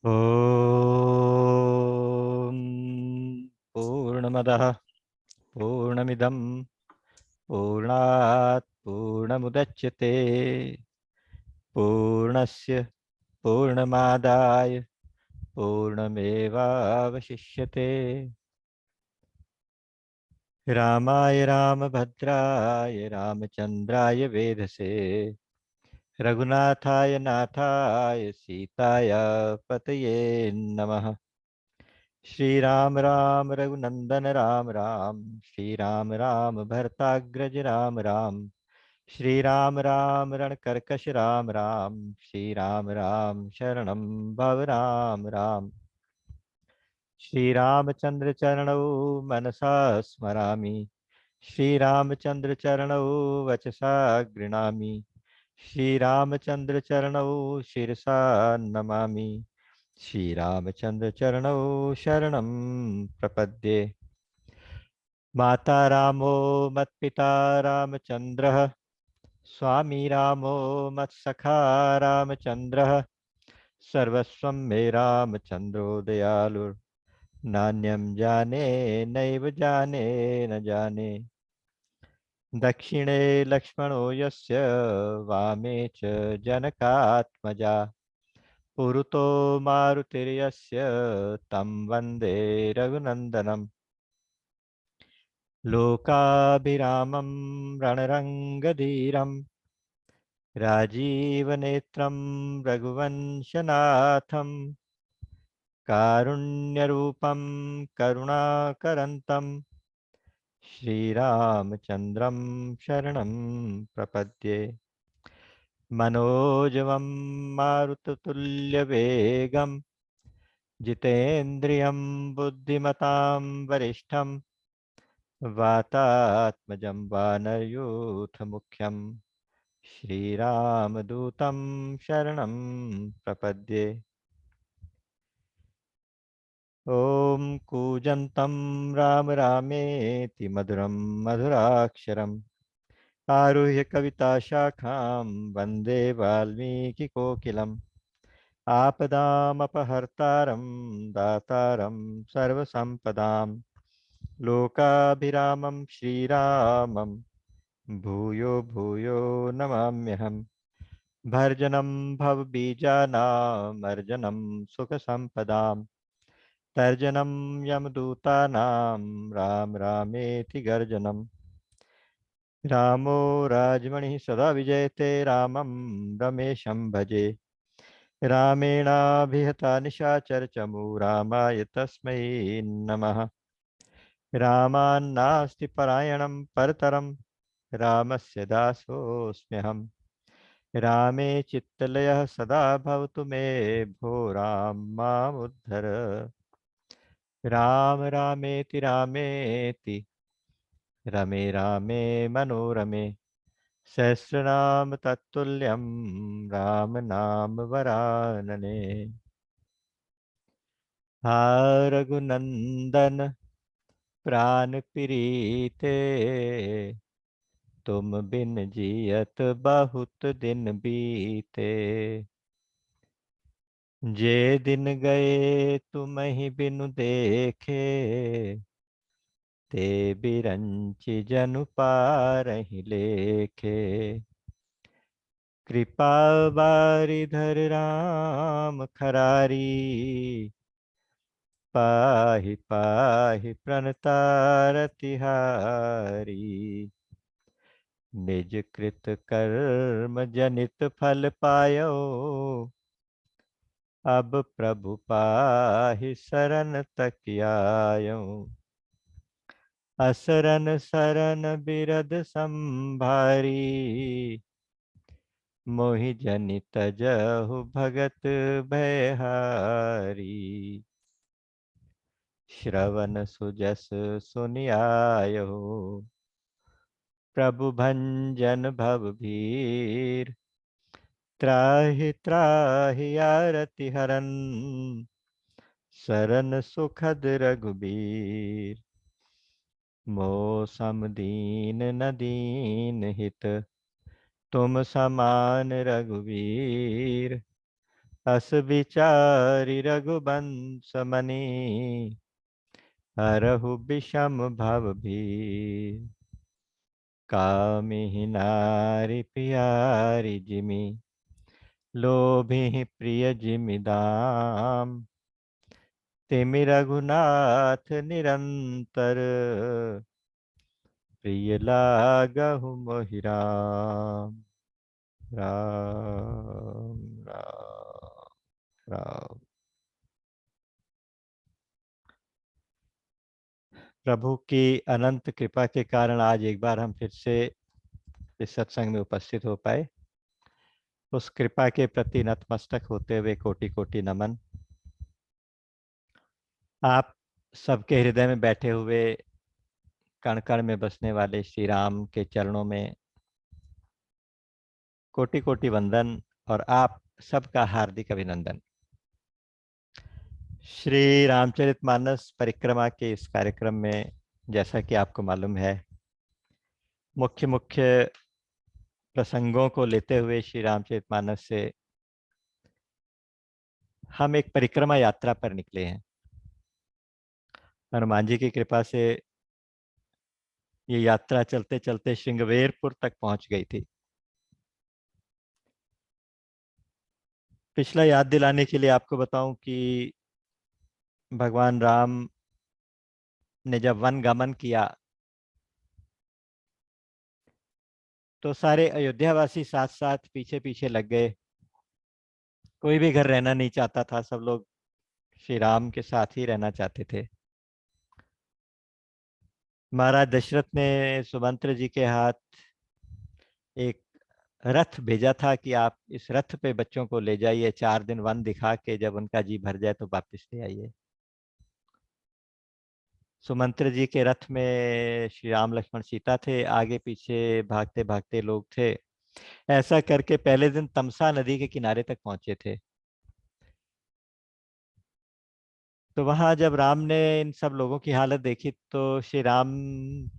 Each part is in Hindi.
ॐ पूर्णमदः पूर्णमिदं पूर्णात् पूर्णमुदच्यते पूर्णस्य पूर्णमादाय पूर्णमेवावशिष्यते। रामाय रामभद्राय रामचन्द्राय वेधसे रघुनाथाय नाथाय सीताय पतये नमः। श्री राम राम रघुनंदन राम राम, श्री राम राम भरताग्रज राम राम, श्री राम राम रणकर्कश राम राम, श्री राम राम शरणं भव राम राम। श्री रामचंद्र चरणौ मनसा स्मरामि, श्री रामचंद्र चरणौ वचसा गृणामि, श्री रामचंद्र चरणौ शिरसा नमामि, श्री रामचंद्र चरणौ शरणं प्रपद्ये। माता रामो मत्पिता रामचंद्रः, स्वामी रामो मत्सखा रामचंद्रः, सर्वस्वं मे रामचंद्रो दयालु, नान्यं जाने नैव जाने न जाने। दक्षिणे लक्ष्मणो यस्य, वामे च जनकात्मजा, पुरुतो मारुतिर्यस्य, तं वन्दे रघुनन्दनम्। लोकाभिरामं रणरङ्गधीरं, राजीवनेत्रं रघुवंशनाथं, कारुण्यरूपं करुणाकरन्तं श्रीरामचन्द्रं शरणं प्रपद्ये। मनोजवं मारुततुल्यवेगं, जितेन्द्रियं बुद्धिमतां वरिष्ठं, वातात्मजं वानरयूथमुख्यं, श्रीरामदूतं शरणं प्रपद्ये। ॐ कूजन्तं राम रामेति मधुरं मधुराक्षरम्, आरुह्य कविताशाखां वन्दे वाल्मीकिकोकिलम्। आपदामपहर्तारं दातारं सर्वसम्पदां, लोकाभिरामं श्रीरामं भूयो भूयो नमाम्यहम्। भर्जनं भवबीजानामर्जनं सुखसम्पदां, तर्जनं यमदूतानां राम रामेति गर्जनम्। रामो राजमणिः सदा विजयते, रामं रमेशं भजे। रामेणाभिहता निशाचरचमू, रामाय तस्मै नमः। रामान्नास्ति परायणं परतरं, रामस्य दासोऽस्म्यहम्। रामे चित्तलयः सदा भवतु मे, भो राम मामुद्धर। राम रामेति रामेति रमे रामे मनोरमे, सहस्रनाम तत्तुल्यं राम नाम वरानने। हा रघुनंदन प्राण प्रीते, तुम बिन जियत बहुत दिन बीते। जे दिन गए तुम ही बिनु देखे, ते बिरंचि जनु पारहि लेखे। कृपा बारिधर राम खरारी, पाहि पाहि प्रणतारतिहारी। निज कृत कर्म जनित फल पायो, अब प्रभु पाहि शरण तक आयो। असरन सरन बिरद संभारी, मोहि जनित जहु भगत भयहारी। श्रवण सुजस सुनियायो, प्रभु भंजन भव भीर। त्राहि त्राहि आरति हरन, सरन सुखद रघुबीर। मो सम दीन न दीन हित, तुम समान रघुवीर। अस विचारि रघुबंश मनि, हरहु विषम भव भी। कामिहि नारि प्यारी जिमि, लोभिहि प्रिय जिमि दाम। तिमि रघुनाथ निरंतर, प्रिय लागहु मोहि राम। राम राम राम। प्रभु की अनंत कृपा के कारण आज एक बार हम फिर से इस सत्संग में उपस्थित हो पाए। उस कृपा के प्रति नतमस्तक होते हुए कोटि कोटि नमन। आप सबके हृदय में बैठे हुए, कण कण में बसने वाले श्री राम के चरणों में कोटि कोटि वंदन और आप सबका हार्दिक अभिनंदन। श्री रामचरितमानस परिक्रमा के इस कार्यक्रम में, जैसा कि आपको मालूम है, मुख्य मुख्य प्रसंगों को लेते हुए श्री रामचरितमानस से हम एक परिक्रमा यात्रा पर निकले हैं। हनुमान जी की कृपा से ये यात्रा चलते चलते श्रृंगवेरपुर तक पहुंच गई थी। पिछला याद दिलाने के लिए आपको बताऊं कि भगवान राम ने जब वन गमन किया तो सारे अयोध्यावासी साथ साथ पीछे पीछे लग गए। कोई भी घर रहना नहीं चाहता था, सब लोग श्री राम के साथ ही रहना चाहते थे। महाराज दशरथ ने सुमंत्र जी के हाथ एक रथ भेजा था कि आप इस रथ पे बच्चों को ले जाइए, 4 दिन वन दिखा के जब उनका जी भर जाए तो वापस ले आइए। सुमंत्र जी के रथ में श्री राम लक्ष्मण सीता थे, आगे पीछे भागते भागते लोग थे। ऐसा करके पहले दिन तमसा नदी के किनारे तक पहुंचे थे। तो वहां जब राम ने इन सब लोगों की हालत देखी तो श्री राम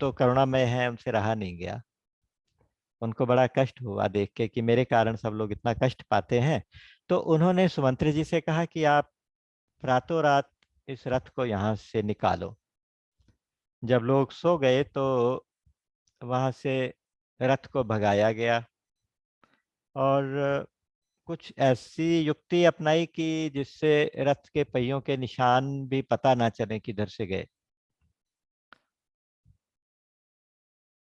तो करुणामय है, उनसे रहा नहीं गया। उनको बड़ा कष्ट हुआ देख के कि मेरे कारण सब लोग इतना कष्ट पाते हैं। तो उन्होंने सुमंत्र जी से कहा कि आप रातों रात इस रथ को यहाँ से निकालो। जब लोग सो गए तो वहां से रथ को भगाया गया और कुछ ऐसी युक्ति अपनाई कि जिससे रथ के पहियों के निशान भी पता ना चले किधर से गए।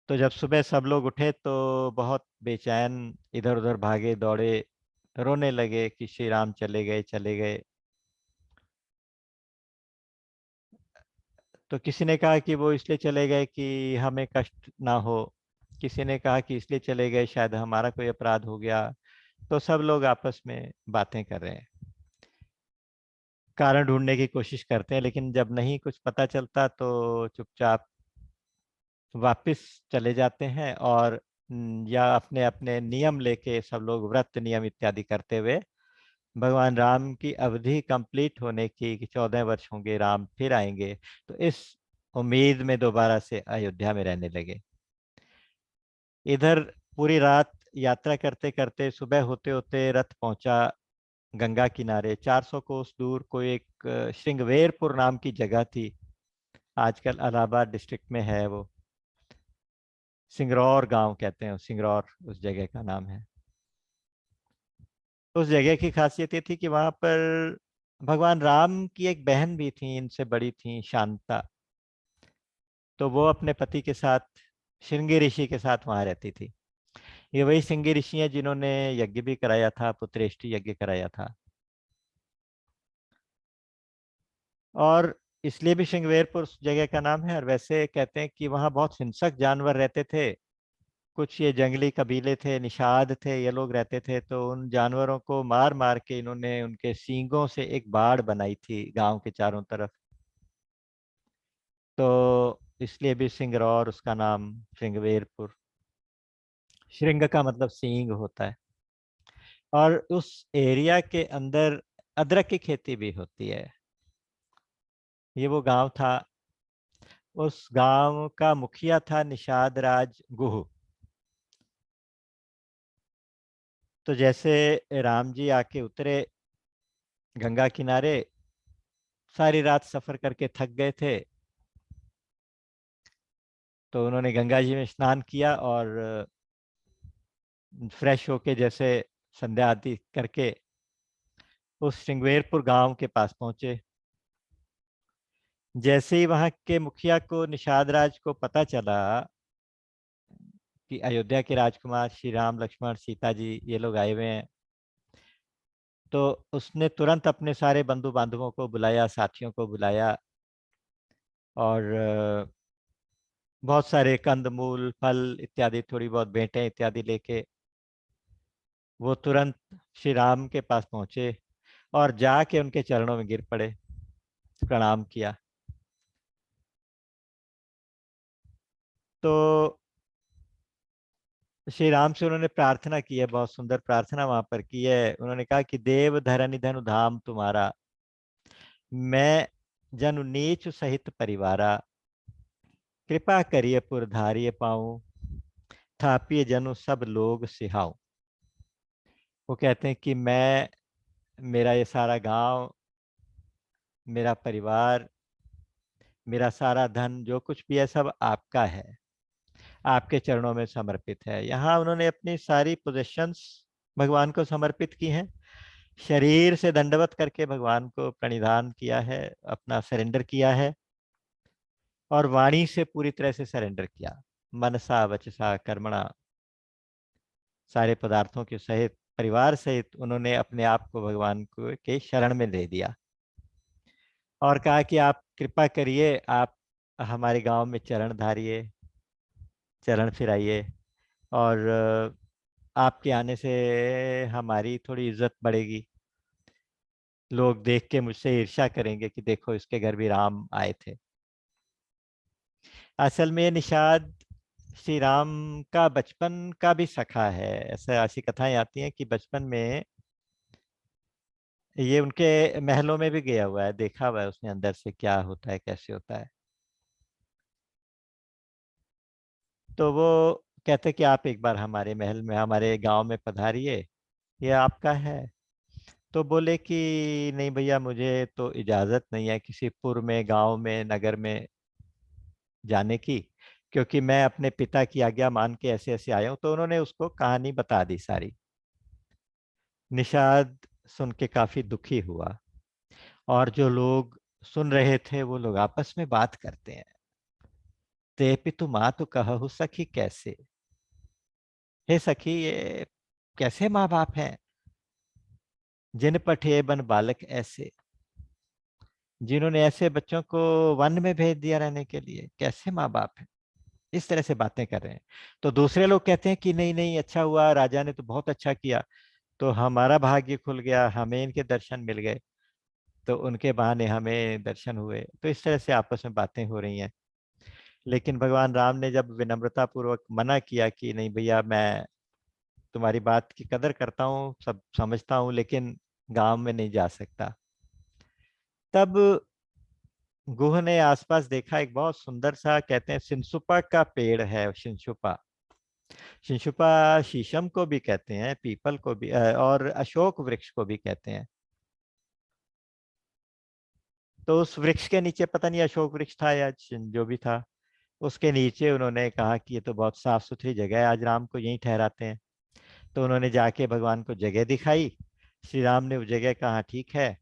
तो जब सुबह सब लोग उठे तो बहुत बेचैन इधर उधर भागे दौड़े, रोने लगे कि श्री राम चले गए चले गए। तो किसी ने कहा कि वो इसलिए चले गए कि हमें कष्ट ना हो, किसी ने कहा कि इसलिए चले गए शायद हमारा कोई अपराध हो गया। तो सब लोग आपस में बातें कर रहे हैं, कारण ढूंढने की कोशिश करते हैं, लेकिन जब नहीं कुछ पता चलता तो चुपचाप वापस चले जाते हैं और या अपने अपने नियम लेके सब लोग व्रत नियम इत्यादि करते हुए भगवान राम की अवधि कंप्लीट होने की कि 14 वर्ष होंगे राम फिर आएंगे, तो इस उम्मीद में दोबारा से अयोध्या में रहने लगे। इधर पूरी रात यात्रा करते करते सुबह होते होते रथ पहुंचा गंगा किनारे। 400 कोस दूर कोई एक श्रृंगवेरपुर नाम की जगह थी, आजकल इलाहाबाद डिस्ट्रिक्ट में है वो। सिंगरौर गांव कहते हैं, सिंगरौर उस जगह का नाम है। उस जगह की खासियत ये थी कि वहां पर भगवान राम की एक बहन भी थी, इनसे बड़ी थी, शांता। तो वो अपने पति के साथ श्रृंगी ऋषि के साथ वहां रहती थी। ये वही श्रृंगी ऋषि हैं जिन्होंने यज्ञ भी कराया था, पुत्रेष्टि यज्ञ कराया था। और इसलिए भी श्रृंगवेरपुर उस जगह का नाम है। और वैसे कहते हैं कि वहाँ बहुत हिंसक जानवर रहते थे। कुछ ये जंगली कबीले थे, निषाद थे, ये लोग रहते थे। तो उन जानवरों को मार मार के इन्होंने उनके सींगों से एक बाड़ बनाई थी गांव के चारों तरफ। तो इसलिए भी सिंगरौर उसका नाम श्रृंगवेरपुर। श्रृंग का मतलब सींग होता है। और उस एरिया के अंदर अदरक की खेती भी होती है। ये वो गांव था। उस गांव का मुखिया था निषाद राज गुह। तो जैसे राम जी आके उतरे गंगा किनारे सारी रात सफर करके थक गए थे, तो उन्होंने गंगा जी में स्नान किया और फ्रेश होके जैसे संध्या आदि करके उस श्रृंगवेरपुर गांव के पास पहुंचे। जैसे ही वहां के मुखिया को, निषाद राज को पता चला कि अयोध्या के राजकुमार श्री राम लक्ष्मण सीता जी ये लोग आए हुए हैं, तो उसने तुरंत अपने सारे बंधु बांधवों को बुलाया, साथियों को बुलाया, और बहुत सारे कंदमूल, फल इत्यादि, थोड़ी बहुत भेंटें इत्यादि लेके वो तुरंत श्री राम के पास पहुंचे और जाके उनके चरणों में गिर पड़े, प्रणाम किया। तो श्री राम से उन्होंने प्रार्थना की है, बहुत सुंदर प्रार्थना वहां पर की है। उन्होंने कहा कि देव धरनि धनु धाम तुम्हारा, मैं जनु नीच सहित परिवारा, कृपा करिए पुर धारिय पाऊं, थापिय जनु सब लोग सिहाऊं। वो कहते हैं कि मैं, मेरा ये सारा गांव, मेरा परिवार, मेरा सारा धन, जो कुछ भी है सब आपका है, आपके चरणों में समर्पित है। यहाँ उन्होंने अपनी सारी पोजेशंस भगवान को समर्पित की हैं, शरीर से दंडवत करके भगवान को प्रणिधान किया है, अपना सरेंडर किया है, और वाणी से पूरी तरह से सरेंडर किया, मनसा वचसा कर्मणा, सारे पदार्थों के सहित, परिवार सहित उन्होंने अपने आप को भगवान को के शरण में दे दिया और कहा कि आप कृपा करिए, आप हमारे गांव में चरण धारिए, चरण फिराइए, और आपके आने से हमारी थोड़ी इज्जत बढ़ेगी, लोग देख के मुझसे ईर्ष्या करेंगे कि देखो इसके घर भी राम आए थे। असल में ये निषाद श्री राम का बचपन का भी सखा है। ऐसा, ऐसी कथाएं आती हैं कि बचपन में ये उनके महलों में भी गया हुआ है, देखा हुआ है उसने अंदर से क्या होता है, कैसे होता है। तो वो कहते कि आप एक बार हमारे महल में, हमारे गांव में पधारिए, ये आपका है। तो बोले कि नहीं भैया, मुझे तो इजाजत नहीं है किसी पुर में, गांव में, नगर में जाने की, क्योंकि मैं अपने पिता की आज्ञा मान के ऐसे ऐसे आया हूं। तो उन्होंने उसको कहानी बता दी सारी। निषाद सुन के काफी दुखी हुआ, और जो लोग सुन रहे थे वो लोग आपस में बात करते हैं, ते पितु मातु कहु सखी कैसे, हे सखी ये कैसे माँ बाप हैं, जिन पठे बन बालक ऐसे, जिन्होंने ऐसे बच्चों को वन में भेज दिया रहने के लिए, कैसे माँ बाप हैं। इस तरह से बातें कर रहे हैं। तो दूसरे लोग कहते हैं कि नहीं नहीं, अच्छा हुआ, राजा ने तो बहुत अच्छा किया, तो हमारा भाग्य खुल गया, हमें इनके दर्शन मिल गए, तो उनके बहाने हमें दर्शन हुए। तो इस तरह से आपस में बातें हो रही हैं। लेकिन भगवान राम ने जब विनम्रता पूर्वक मना किया कि नहीं भैया, मैं तुम्हारी बात की कदर करता हूँ, सब समझता हूँ, लेकिन गांव में नहीं जा सकता, तब गुह ने आसपास देखा, एक बहुत सुंदर सा, कहते हैं सिंसुपा का पेड़ है, सिंसुपा। शिंशुपा शीशम को भी कहते हैं, पीपल को भी, और अशोक वृक्ष को भी कहते हैं। तो उस वृक्ष के नीचे, पता नहीं अशोक वृक्ष था या जो भी था, उसके नीचे उन्होंने कहा कि ये तो बहुत साफ सुथरी जगह है, आज राम को यहीं ठहराते हैं। तो उन्होंने जाके भगवान को जगह दिखाई। श्री राम ने वो जगह कहा ठीक है,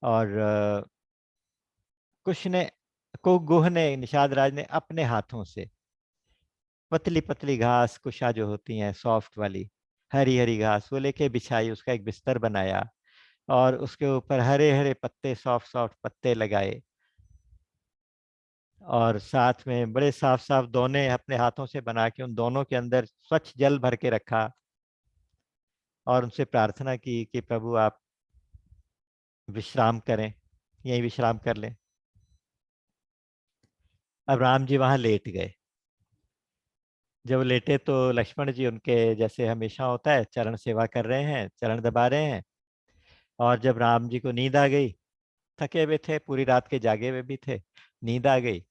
और कुछ ने, को गुह ने, निषाद राज ने अपने हाथों से पतली पतली घास, कुशा जो होती हैं सॉफ्ट वाली, हरी हरी घास, वो लेके बिछाई, उसका एक बिस्तर बनाया, और उसके ऊपर हरे हरे पत्ते, सॉफ्ट सॉफ्ट पत्ते लगाए, और साथ में बड़े साफ साफ दोने अपने हाथों से बना के उन दोनों के अंदर स्वच्छ जल भर के रखा, और उनसे प्रार्थना की कि प्रभु आप विश्राम करें, यहीं विश्राम कर लें। अब राम जी वहां लेट गए। जब लेटे तो लक्ष्मण जी उनके जैसे हमेशा होता है, चरण सेवा कर रहे हैं, चरण दबा रहे हैं। और जब राम जी को नींद आ गई, थके हुए थे, पूरी रात के जागे हुए भी थे, नींद आ गई।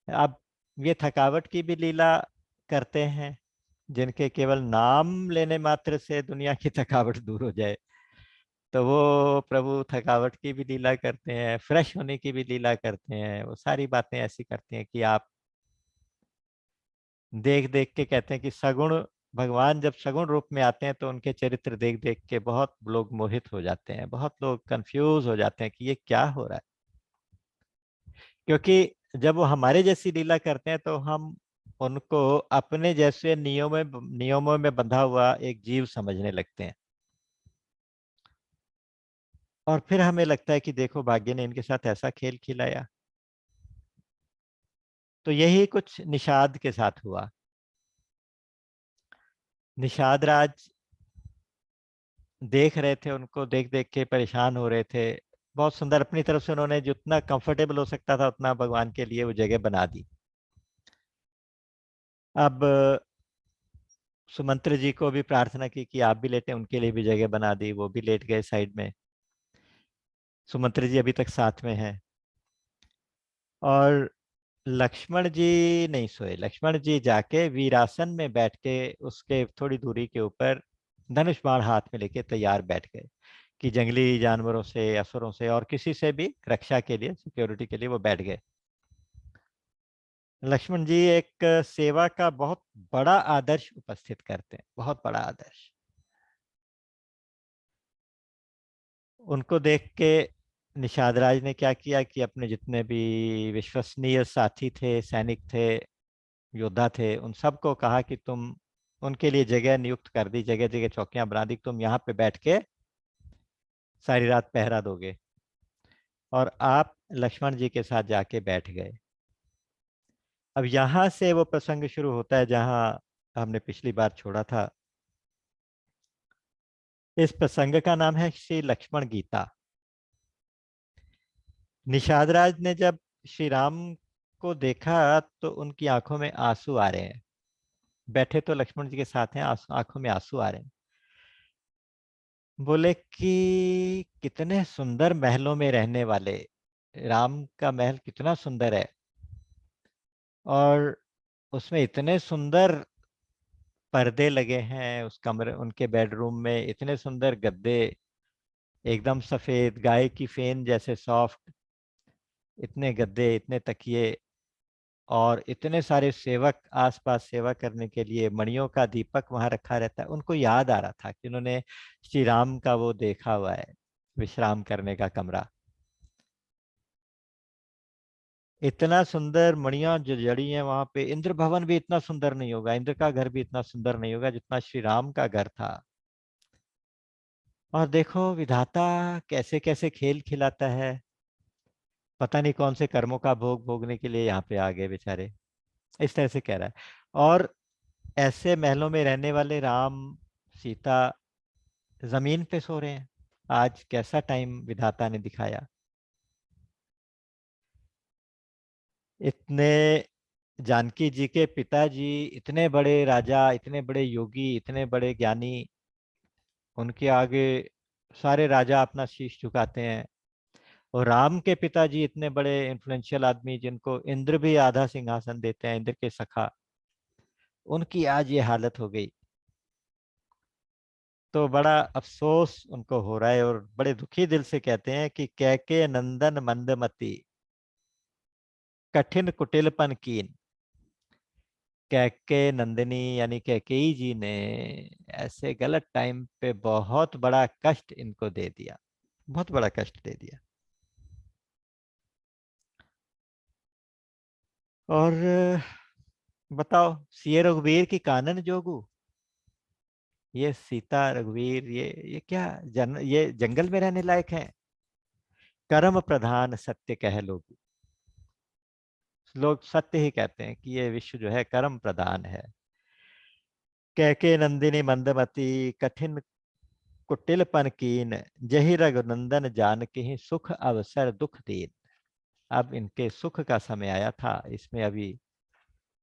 अब ये थकावट की भी लीला करते हैं, जिनके केवल नाम लेने मात्र से दुनिया की थकावट दूर हो जाए। तो वो प्रभु थकावट की भी लीला करते हैं, फ्रेश होने की भी लीला करते हैं, वो सारी बातें ऐसी करते हैं कि आप देख देख के कहते हैं कि सगुण भगवान जब सगुण रूप में आते हैं तो उनके चरित्र देख देख के बहुत लोग मोहित हो जाते हैं, बहुत लोग कंफ्यूज हो जाते हैं कि ये क्या हो रहा है। क्योंकि जब वो हमारे जैसी लीला करते हैं तो हम उनको अपने जैसे नियमों में बंधा हुआ एक जीव समझने लगते हैं, और फिर हमें लगता है कि देखो भाग्य ने इनके साथ ऐसा खेल खिलाया। तो यही कुछ निषाद के साथ हुआ। निषाद राज देख रहे थे, उनको देख देख के परेशान हो रहे थे। बहुत सुंदर अपनी तरफ से उन्होंने जितना कंफर्टेबल हो सकता था उतना भगवान के लिए वो जगह बना दी। अब सुमंत्र जी को भी प्रार्थना की कि आप भी लेटें, उनके लिए भी जगह बना दी, वो भी लेट गए साइड में। सुमंत्र जी अभी तक साथ में हैं। और लक्ष्मण जी नहीं सोए, लक्ष्मण जी जाके वीरासन में बैठ के उसके थोड़ी दूरी के ऊपर धनुष बाण हाथ में लेके तैयार बैठ गए कि जंगली जानवरों से, असुरों से और किसी से भी रक्षा के लिए, सिक्योरिटी के लिए वो बैठ गए। लक्ष्मण जी एक सेवा का बहुत बड़ा आदर्श उपस्थित करते हैं, बहुत बड़ा आदर्श। उनको देख के निषाद राज ने क्या किया कि अपने जितने भी विश्वसनीय साथी थे, सैनिक थे, योद्धा थे, उन सबको कहा कि तुम उनके लिए जगह नियुक्त कर दी, जगह जगह चौकियां बना दी, तुम यहाँ पे बैठ के सारी रात पहरा दोगे। और आप लक्ष्मण जी के साथ जाके बैठ गए। अब यहाँ से वो प्रसंग शुरू होता है जहाँ हमने पिछली बार छोड़ा था। इस प्रसंग का नाम है श्री लक्ष्मण गीता। निषाद राज ने जब श्री राम को देखा तो उनकी आंखों में आंसू आ रहे हैं। बैठे तो लक्ष्मण जी के साथ हैं, आंखों में आंसू आ रहे हैं। बोले कि कितने सुंदर महलों में रहने वाले, राम का महल कितना सुंदर है, और उसमें इतने सुंदर पर्दे लगे हैं, उस कमरे उनके बेडरूम में इतने सुंदर गद्दे, एकदम सफेद गाय की फेन जैसे सॉफ्ट, इतने गद्दे, इतने तकिए, और इतने सारे सेवक आसपास सेवा करने के लिए, मणियों का दीपक वहां रखा रहता है। उनको याद आ रहा था कि उन्होंने श्री राम का वो देखा हुआ है, विश्राम करने का कमरा। इतना सुंदर मणियां जो जड़ी हैं वहां पे, इंद्र भवन भी इतना सुंदर नहीं होगा, इंद्र का घर भी इतना सुंदर नहीं होगा जितना श्री राम का घर था। और देखो विधाता कैसे कैसे खेल खिलाता है, पता नहीं कौन से कर्मों का भोग भोगने के लिए यहाँ पे आ गए बेचारे, इस तरह से कह रहा है। और ऐसे महलों में रहने वाले राम सीता जमीन पे सो रहे हैं। आज कैसा टाइम विधाता ने दिखाया। इतने जानकी जी के पिताजी इतने बड़े राजा, इतने बड़े योगी, इतने बड़े ज्ञानी, उनके आगे सारे राजा अपना शीश झुकाते हैं। और राम के पिताजी इतने बड़े इन्फ्लुएंशियल आदमी जिनको इंद्र भी आधा सिंहासन देते हैं, इंद्र के सखा, उनकी आज ये हालत हो गई। तो बड़ा अफसोस उनको हो रहा है और बड़े दुखी दिल से कहते हैं कि कैके नंदन मंदमती कठिन कुटिलपन कीन। कैके नंदिनी यानी कैकेयी जी ने ऐसे गलत टाइम पे बहुत बड़ा कष्ट इनको दे दिया, बहुत बड़ा कष्ट दे दिया। और बताओ, सिए रघुवीर की कानन जोगू, ये सीता रघुवीर, ये क्या ये जंगल में रहने लायक है। कर्म प्रधान सत्य कह लोग, लोग सत्य ही कहते हैं कि ये विश्व जो है कर्म प्रधान है। कैके नंदिनी मंदमती कठिन कुटिलपन कीन, जहि रघुनंदन जानकी सुख अवसर दुख दीन। अब इनके सुख का समय आया था, इसमें अभी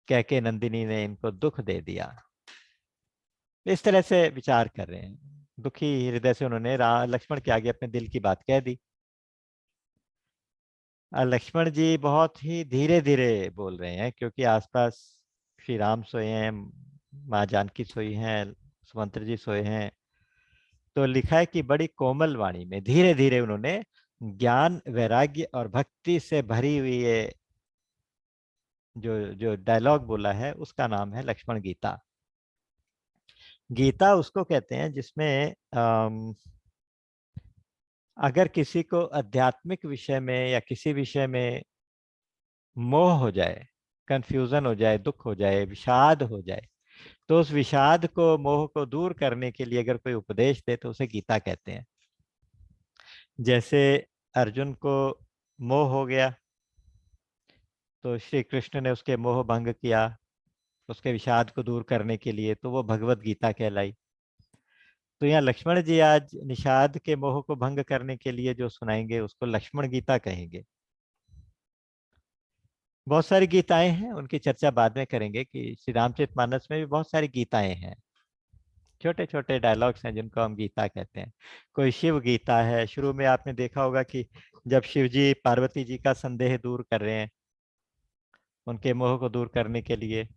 कैके नंदिनी ने इनको दुख दे दिया। इस तरह से विचार कर रहे हैं, दुखी हृदय से उन्होंने लक्ष्मण के आगे अपने दिल की बात कह दी। लक्ष्मण जी बहुत ही धीरे धीरे बोल रहे हैं क्योंकि आसपास श्री राम सोए हैं, माँ जानकी सोई हैं, सुमंत्र जी सोए हैं। तो लिखा है कि बड़ी कोमल वाणी में धीरे धीरे उन्होंने ज्ञान, वैराग्य और भक्ति से भरी हुई ये जो जो डायलॉग बोला है, उसका नाम है लक्ष्मण गीता। गीता उसको कहते हैं जिसमें अगर किसी को आध्यात्मिक विषय में या किसी विषय में मोह हो जाए, कंफ्यूजन हो जाए, दुख हो जाए, विषाद हो जाए, तो उस विषाद को, मोह को दूर करने के लिए अगर कोई उपदेश दे तो उसे गीता कहते हैं। जैसे अर्जुन को मोह हो गया तो श्री कृष्ण ने उसके मोह भंग किया, उसके विषाद को दूर करने के लिए, तो वो भगवत गीता कहलाई। तो यहाँ लक्ष्मण जी आज निषाद के मोह को भंग करने के लिए जो सुनाएंगे उसको लक्ष्मण गीता कहेंगे। बहुत सारी गीताएं हैं, उनकी चर्चा बाद में करेंगे कि श्री रामचरितमानस में भी बहुत सारी गीताएं हैं, छोटे छोटे डायलॉग्स हैं जिनको हम गीता कहते हैं। कोई शिव गीता है, शुरू में आपने देखा होगा कि जब शिव जी पार्वती जी का संदेह दूर कर रहे हैं, उनके मोह को दूर करने के लिए,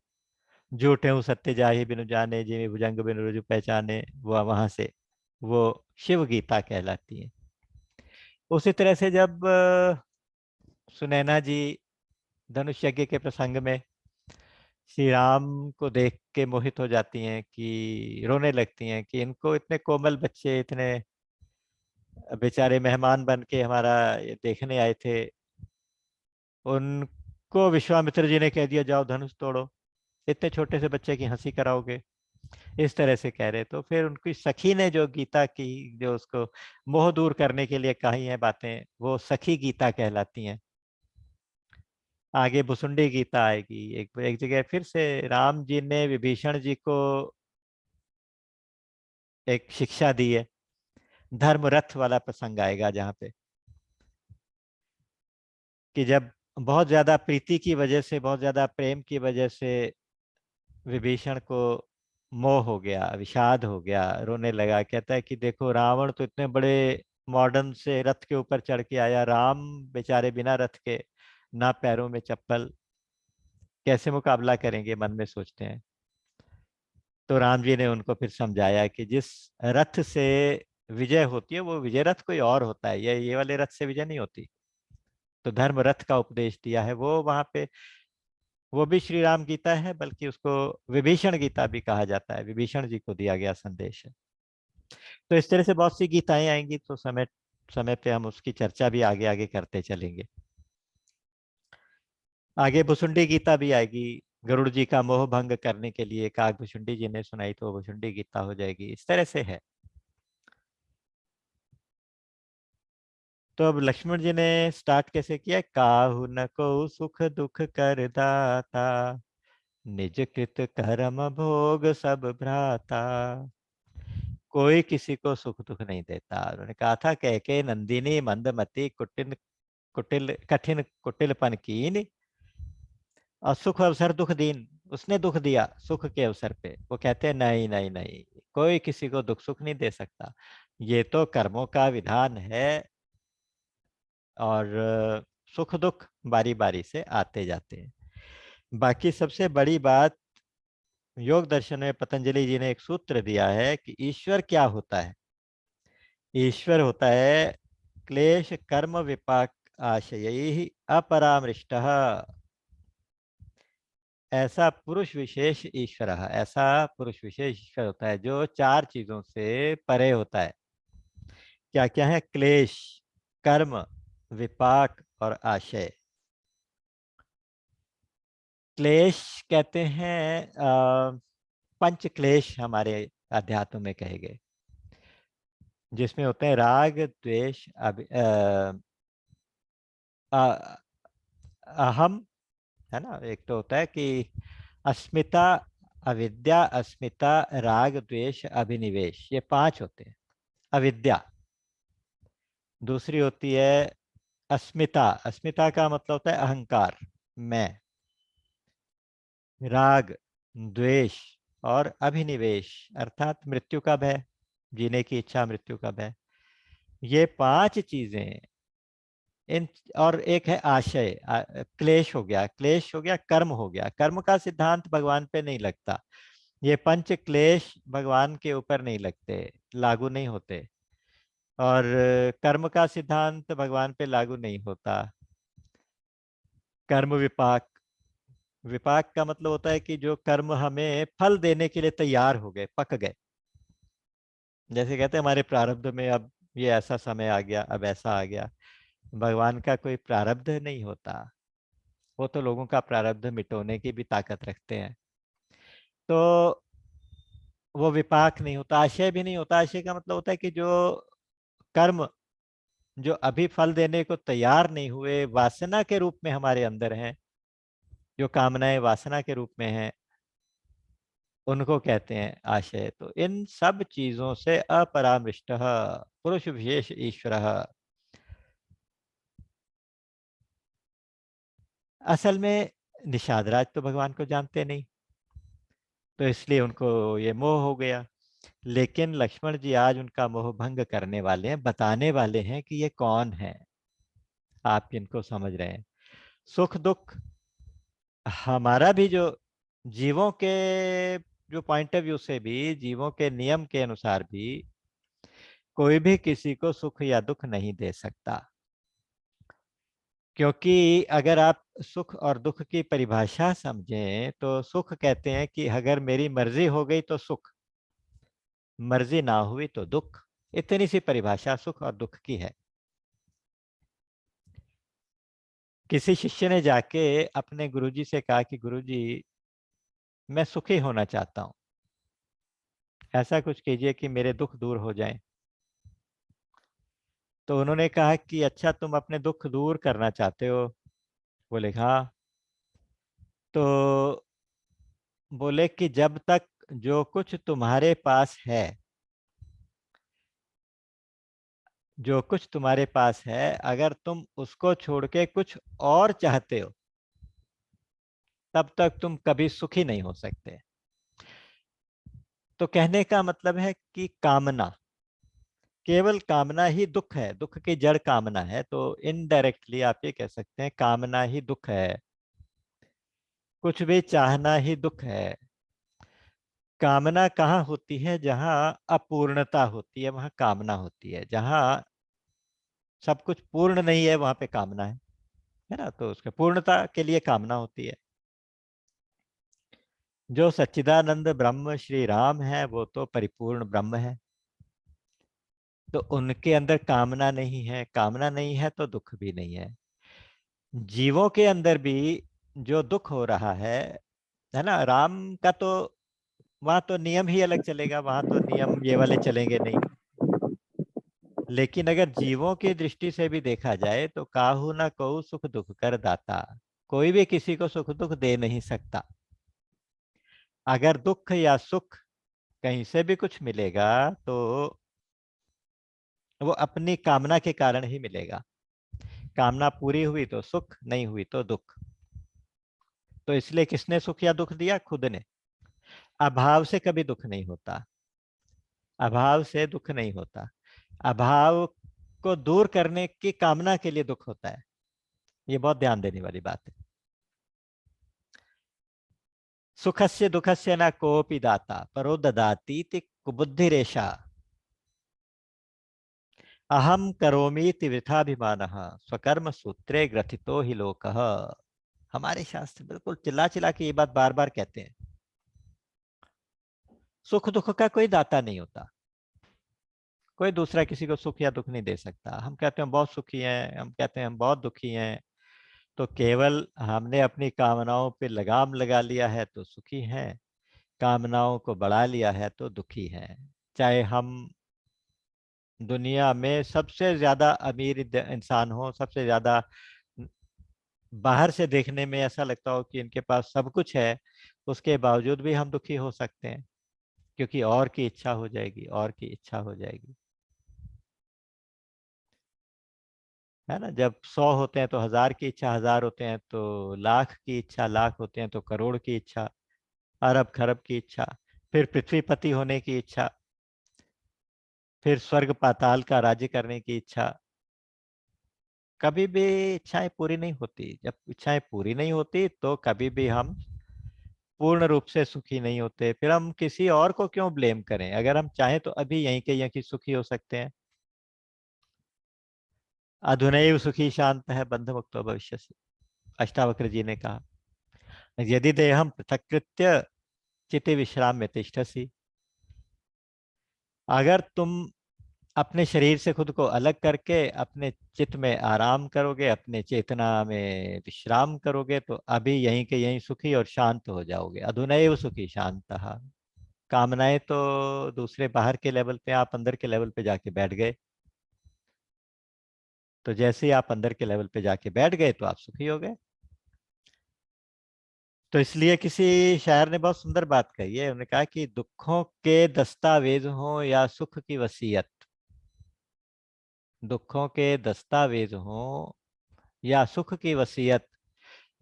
झूठे हूँ सत्य जाहि बिनु जाने, जिमि भुजंग बिनु रुजु पहचाने, वो वहां से वो शिव गीता कहलाती है। उसी तरह से जब सुनैना जी धनुष यज्ञ के प्रसंग में श्री राम को देख के मोहित हो जाती हैं कि रोने लगती हैं कि इनको, इतने कोमल बच्चे, इतने बेचारे मेहमान बन के हमारा ये देखने आए थे, उनको विश्वामित्र जी ने कह दिया जाओ धनुष तोड़ो, इतने छोटे से बच्चे की हंसी कराओगे, इस तरह से कह रहे। तो फिर उनकी सखी ने जो गीता की, जो उसको मोह दूर करने के लिए कही हैं बातें, वो सखी गीता कहलाती हैं। आगे भुसुंडी गीता आएगी, एक जगह फिर से राम जी ने विभीषण जी को एक शिक्षा दी है, धर्म रथ वाला प्रसंग आएगा जहाँ पे कि जब बहुत ज्यादा प्रीति की वजह से, बहुत ज्यादा प्रेम की वजह से विभीषण को मोह हो गया, विषाद हो गया, रोने लगा, कहता है कि देखो रावण तो इतने बड़े मॉडर्न से रथ के ऊपर चढ़ के आया, राम बेचारे बिना रथ के, ना पैरों में चप्पल, कैसे मुकाबला करेंगे, मन में सोचते हैं। तो राम जी ने उनको फिर समझाया कि जिस रथ से विजय होती है वो विजय रथ कोई और होता है, ये वाले रथ से विजय नहीं होती। तो धर्म रथ का उपदेश दिया है वो वहां पे, वो भी श्री राम गीता है, बल्कि उसको विभीषण गीता भी कहा जाता है, विभीषण जी को दिया गया संदेश है। तो इस तरह से बहुत सी गीताएं आएंगी, तो समय समय पे हम उसकी चर्चा भी आगे आगे करते चलेंगे। आगे भुसुंडी गीता भी आएगी, गरुड़ जी का मोह भंग करने के लिए काग भुसुंडी जी ने सुनाई, तो भुसुंडी गीता हो जाएगी, इस तरह से है। तो अब लक्ष्मण जी ने स्टार्ट कैसे किया, काहु न को सुख दुख कर दाता, निज कृत कर्म भोग सब भ्राता। कोई किसी को सुख दुख नहीं देता। उन्होंने कहा था, कह के नंदिनी मंदमती कुटिल कुटिल कठिन कुटिलपन कीन, और सुख अवसर दुख दीन, उसने दुख दिया सुख के अवसर पे। वो कहते हैं नहीं नहीं नहीं, कोई किसी को दुख सुख नहीं दे सकता, ये तो कर्मों का विधान है, और सुख दुख बारी बारी से आते जाते हैं। बाकी सबसे बड़ी बात, योग दर्शन में पतंजलि जी ने एक सूत्र दिया है कि ईश्वर क्या होता है। ईश्वर होता है क्लेश कर्म विपाक आशय अपरामृष्ट, ऐसा पुरुष विशेष ईश्वर, ऐसा पुरुष विशेष ईश्वर होता है जो चार चीजों से परे होता है। क्या क्या है, क्लेश, कर्म, विपाक और आशय। क्लेश कहते हैं पंच क्लेश हमारे अध्यात्म में कहे गए, जिसमें होते हैं राग द्वेष अहम, है ना। एक तो होता है कि अस्मिता, अविद्या, अस्मिता, राग द्वेष, अभिनिवेश, ये पांच होते हैं। अविद्या। दूसरी होती है अस्मिता, अस्मिता का मतलब होता है अहंकार, मैं। राग, द्वेष और अभिनिवेश अर्थात मृत्यु का भय, जीने की इच्छा, मृत्यु का भय। ये पांच चीजें इन, और एक है आशय, क्लेश हो गया, क्लेश हो गया, कर्म हो गया। कर्म का सिद्धांत भगवान पे नहीं लगता, ये पंच क्लेश भगवान के ऊपर नहीं लगते, लागू नहीं होते, और कर्म का सिद्धांत भगवान पे लागू नहीं होता। कर्म विपाक, विपाक का मतलब होता है कि जो कर्म हमें फल देने के लिए तैयार हो गए, पक गए। जैसे कहते हैं हमारे प्रारब्ध में अब ये ऐसा समय आ गया, अब ऐसा आ गया। भगवान का कोई प्रारब्ध नहीं होता, वो तो लोगों का प्रारब्ध मिटोने की भी ताकत रखते हैं। तो वो विपाक नहीं होता, आशय भी नहीं होता। आशय का मतलब होता है कि जो कर्म जो अभी फल देने को तैयार नहीं हुए, वासना के रूप में हमारे अंदर हैं, जो कामनाएं वासना के रूप में हैं, उनको कहते हैं आशय। तो इन सब चीजों से अपरामृष्ट पुरुष विशेष ईश्वर। असल में निषाद राज तो भगवान को जानते नहीं, तो इसलिए उनको ये मोह हो गया। लेकिन लक्ष्मण जी आज उनका मोह भंग करने वाले हैं, बताने वाले हैं कि ये कौन है, आप इनको समझ रहे हैं। सुख दुख हमारा भी जो जीवों के जो पॉइंट ऑफ व्यू से भी, जीवों के नियम के अनुसार भी, कोई भी किसी को सुख या दुख नहीं दे सकता। क्योंकि अगर आप सुख और दुख की परिभाषा समझें तो सुख कहते हैं कि अगर मेरी मर्जी हो गई तो सुख, मर्जी ना हुई तो दुख। इतनी सी परिभाषा सुख और दुख की है। किसी शिष्य ने जाके अपने गुरुजी से कहा कि गुरुजी मैं सुखी होना चाहता हूँ, ऐसा कुछ कीजिए कि मेरे दुख दूर हो जाएं। तो उन्होंने कहा कि अच्छा तुम अपने दुख दूर करना चाहते हो? बोले हाँ। तो बोले कि जब तक जो कुछ तुम्हारे पास है, जो कुछ तुम्हारे पास है, अगर तुम उसको छोड़ के कुछ और चाहते हो, तब तक तुम कभी सुखी नहीं हो सकते। तो कहने का मतलब है कि कामना, केवल कामना ही दुख है, दुख की जड़ कामना है। तो इनडायरेक्टली आप ये कह सकते हैं कामना ही दुख है, कुछ भी चाहना ही दुख है। कामना कहाँ होती है? जहाँ अपूर्णता होती है वहां कामना होती है। जहाँ सब कुछ पूर्ण नहीं है वहां पे कामना है ना? तो उसके पूर्णता के लिए कामना होती है। जो सच्चिदानंद ब्रह्म श्री राम है वो तो परिपूर्ण ब्रह्म है, तो उनके अंदर कामना नहीं है। कामना नहीं है तो दुख भी नहीं है। जीवों के अंदर भी जो दुख हो रहा है ना, राम का तो वहां तो नियम ही अलग चलेगा, वहां तो नियम ये वाले चलेंगे नहीं। लेकिन अगर जीवों की दृष्टि से भी देखा जाए तो काहू ना कहू सुख दुख कर दाता, कोई भी किसी को सुख दुख दे नहीं सकता। अगर दुख या सुख कहीं से भी कुछ मिलेगा तो वो अपनी कामना के कारण ही मिलेगा। कामना पूरी हुई तो सुख, नहीं हुई तो दुख। तो इसलिए किसने सुख या दुख दिया? खुद ने। अभाव से कभी दुख नहीं होता, अभाव से दुख नहीं होता। अभाव को दूर करने की कामना के लिए दुख होता है। ये बहुत ध्यान देने वाली बात है। सुखस्य दुखस्य न कोपि दाता परो ददाति इति कुबुद्धिरेषा अहम करोमीति वृथाभिमानः स्वकर्म सूत्रे ग्रथितो हि लोकः। हमारे शास्त्र बिल्कुल चिल्ला चिल्ला के ये बात बार बार कहते हैं। सुख दुख का कोई दाता नहीं होता, कोई दूसरा किसी को सुख या दुख नहीं दे सकता। हम कहते हैं हम बहुत सुखी हैं, हम कहते हैं हम बहुत दुखी हैं, तो केवल हमने अपनी कामनाओं पे लगाम लगा लिया है तो सुखी हैं, कामनाओं को बढ़ा लिया है तो दुखी हैं। चाहे हम दुनिया में सबसे ज्यादा अमीर इंसान हो, सबसे ज्यादा बाहर से देखने में ऐसा लगता हो कि इनके पास सब कुछ है, उसके बावजूद भी हम दुखी हो सकते हैं, क्योंकि और की इच्छा हो जाएगी, और की इच्छा हो जाएगी, है ना? जब 100 होते हैं तो 1000 की इच्छा, 1000 होते हैं तो लाख की इच्छा, लाख होते हैं तो करोड़ की इच्छा, अरब खरब की इच्छा, फिर पृथ्वीपति होने की इच्छा, फिर स्वर्ग पाताल का राज्य करने की इच्छा। कभी भी इच्छाएं पूरी नहीं होती। जब इच्छाएं पूरी नहीं होती तो कभी भी हम पूर्ण रूप से सुखी नहीं होते, फिर हम किसी और को क्यों ब्लेम करें? अगर हम चाहें तो अभी यहीं के यहीं सुखी हो सकते हैं। अधुनैव सुखी शांत है बंध मुक्तो भविष्यसि, अष्टावक्र जी ने कहा। यदि देहम पृथक्कृत्य चिति विश्राम्य तिष्ठसि, अगर तुम अपने शरीर से खुद को अलग करके अपने चित्त में आराम करोगे, अपने चेतना में विश्राम करोगे, तो अभी यहीं के यहीं सुखी और शांत हो जाओगे। अधुनैव सुखी शांत। कामनाएं तो दूसरे बाहर के लेवल पे, आप अंदर के लेवल पे जाके बैठ गए। तो जैसे ही आप अंदर के लेवल पे जाके बैठ गए तो आप सुखी हो गए। तो इसलिए किसी शायर ने बहुत सुंदर बात कही है, उन्होंने कहा कि दुखों के दस्तावेज हो या सुख की वसीयत, दुखों के दस्तावेज हो या सुख की वसीयत,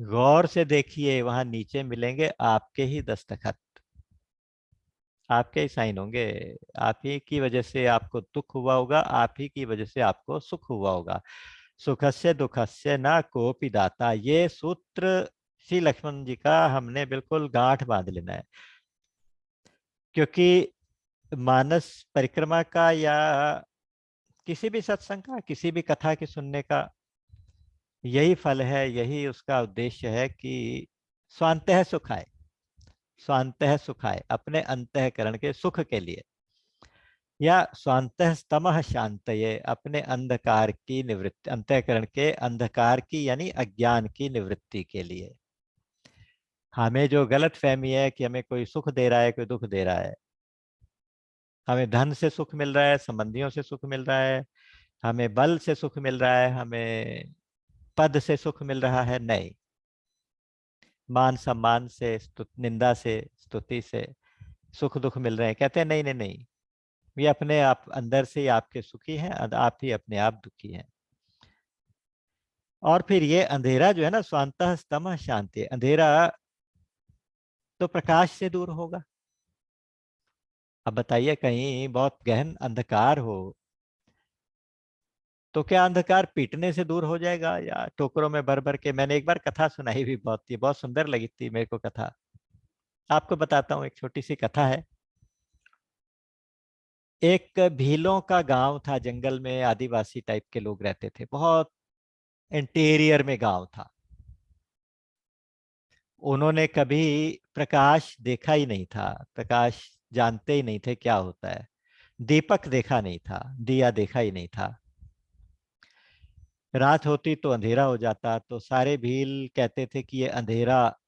गौर से देखिए वहां नीचे मिलेंगे आपके ही दस्तखत, आपके ही साइन होंगे। आप ही की वजह से आपको दुख हुआ होगा, आप ही की वजह से आपको सुख हुआ होगा। सुखस्य दुखस्य ना कोपि दाता, ये सूत्र श्री लक्ष्मण जी का हमने बिल्कुल गांठ बांध लेना है। क्योंकि मानस परिक्रमा का या किसी भी सत्संग का, किसी भी कथा के सुनने का यही फल है, यही उसका उद्देश्य है कि स्वांतः सुख आए, स्वांतः सुख आए अपने अंतःकरण के सुख के लिए, या स्वांतः स्तमः शांतये, अपने अंधकार की निवृत्ति, अंतःकरण के अंधकार की यानी अज्ञान की निवृत्ति के लिए। हमें जो गलत फहमी है कि हमें कोई सुख दे रहा है, कोई दुख दे रहा है, हमें धन से सुख मिल रहा है, संबंधियों से सुख मिल रहा है, हमें बल से सुख मिल रहा है, हमें पद से सुख मिल रहा है, नहीं, मान सम्मान से, निंदा से, स्तुति से सुख दुख मिल रहे हैं, कहते हैं नहीं नहीं नहीं, ये अपने आप अंदर से ही आपके सुखी हैं, आप ही अपने आप दुखी हैं। और फिर ये अंधेरा जो है ना, स्वांतः स्तमः शांति, अंधेरा तो प्रकाश से दूर होगा। अब बताइए कहीं बहुत गहन अंधकार हो तो क्या अंधकार पीटने से दूर हो जाएगा या टोकरों में भर भर के? मैंने एक बार कथा सुनाई भी, बहुत थी, बहुत सुंदर लगी थी मेरे को कथा। आपको बताता हूँ, एक छोटी सी कथा है। एक भीलों का गांव था, जंगल में आदिवासी टाइप के लोग रहते थे, बहुत इंटीरियर में गांव था। उन्होंने कभी प्रकाश देखा ही नहीं था, प्रकाश जानते ही नहीं थे क्या होता है, दीपक देखा नहीं था, दिया देखा ही नहीं था। रात होती तो अंधेरा हो जाता, तो सारे भील कहते थे कि ये अंधेरा,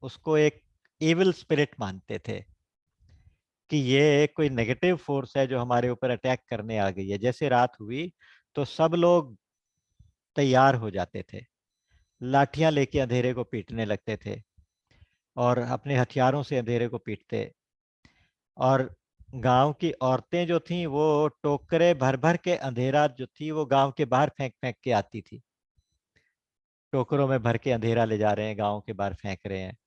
उसको एक इविल स्पिरिट मानते थे कि ये कोई नेगेटिव फोर्स है जो हमारे ऊपर अटैक करने आ गई है। जैसे रात हुई तो सब लोग तैयार हो जाते थे, लाठियां लेके अंधेरे को पीटने लगते थे, और अपने हथियारों से अंधेरे को पीटते। और गांव की औरतें जो थीं वो टोकरे भर भर के अंधेरा जो थी वो गांव के बाहर फेंक फेंक के आती थी। टोकरों में भर के अंधेरा ले जा रहे हैं, गांव के बाहर फेंक रहे हैं।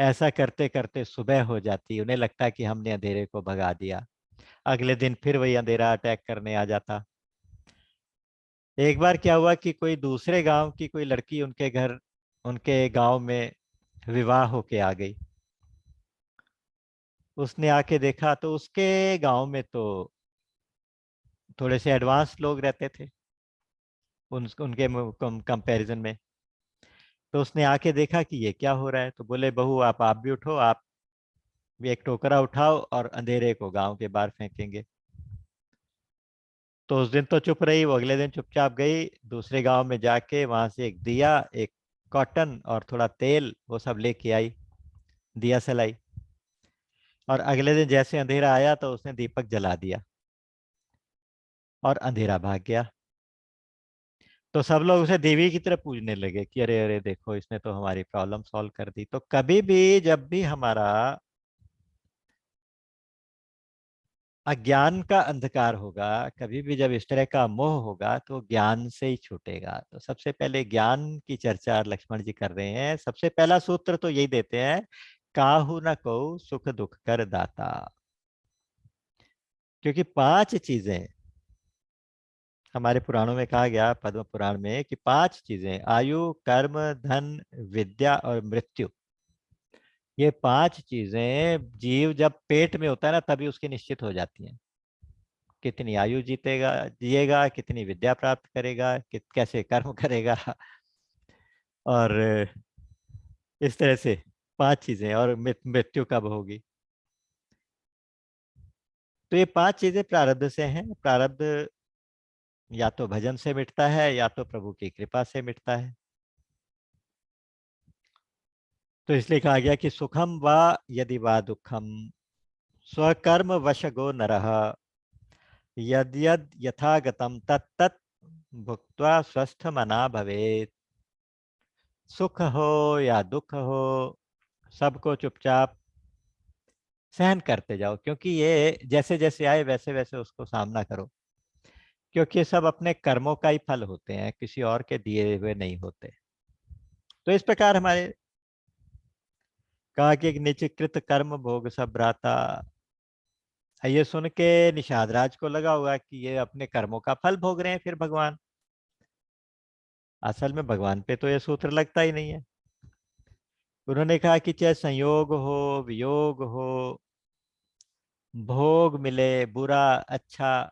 ऐसा करते करते सुबह हो जाती, उन्हें लगता कि हमने अंधेरे को भगा दिया। अगले दिन फिर वही अंधेरा अटैक करने आ जाता। एक बार क्या हुआ कि कोई दूसरे गांव की कोई लड़की उनके घर, उनके गांव में विवाह होके आ गई। उसने आके देखा तो उसके गांव में तो थोड़े से एडवांस लोग रहते थे उनके कंपैरिजन में। तो उसने आके देखा कि ये क्या हो रहा है, तो बोले बहू आप भी उठो, आप भी एक टोकरा उठाओ और अंधेरे को गांव के बाहर फेंकेंगे। तो उस दिन तो चुप रही वो, अगले दिन चुपचाप गई दूसरे गांव में, जाके वहां से एक दिया, एक कॉटन और थोड़ा तेल वो सब लेके आई, दिया सलाई। और अगले दिन जैसे अंधेरा आया तो उसने दीपक जला दिया और अंधेरा भाग गया। तो सब लोग उसे देवी की तरह पूजने लगे कि अरे अरे देखो इसने तो हमारी प्रॉब्लम सॉल्व कर दी। तो कभी भी जब भी हमारा अज्ञान का अंधकार होगा, कभी भी जब इस तरह का मोह होगा, तो ज्ञान से ही छूटेगा। तो सबसे पहले ज्ञान की चर्चा लक्ष्मण जी कर रहे हैं। सबसे पहला सूत्र तो यही देते हैं, काहू न को सुख दुख कर दाता। क्योंकि पांच चीजें हमारे पुराणों में कहा गया, पद्म पुराण में, कि पांच चीजें, आयु, कर्म, धन, विद्या और मृत्यु, ये 5 चीजें जीव जब पेट में होता है ना तभी उसकी निश्चित हो जाती हैं। कितनी आयु जीतेगा, जिएगा, कितनी विद्या प्राप्त करेगा, कैसे कर्म करेगा, और इस तरह से 5 चीजें, और मृत्यु कब होगी। तो ये 5 चीजें प्रारब्ध से हैं। प्रारब्ध या तो भजन से मिटता है या तो प्रभु की कृपा से मिटता है। तो इसलिए कहा गया कि सुखम वा यदि वा दुखम स्वकर्म वशगो नरः यद यद यथागतम तत् तत् भुक्त्वा स्वस्थ मना भवेत्। सुख हो या दुख हो, सबको चुपचाप सहन करते जाओ, क्योंकि ये जैसे जैसे आए वैसे वैसे उसको सामना करो, क्योंकि ये सब अपने कर्मों का ही फल होते हैं, किसी और के दिए हुए नहीं होते। तो इस प्रकार हमारे कहा कि एक निचकृत कर्म भोग सब भ्राता। ये सुन के निषाद राज को लगा होगा कि ये अपने कर्मों का फल भोग रहे हैं फिर भगवान। असल में भगवान पे तो ये सूत्र लगता ही नहीं है। उन्होंने कहा कि चाहे संयोग हो, वियोग हो, भोग मिले, बुरा अच्छा,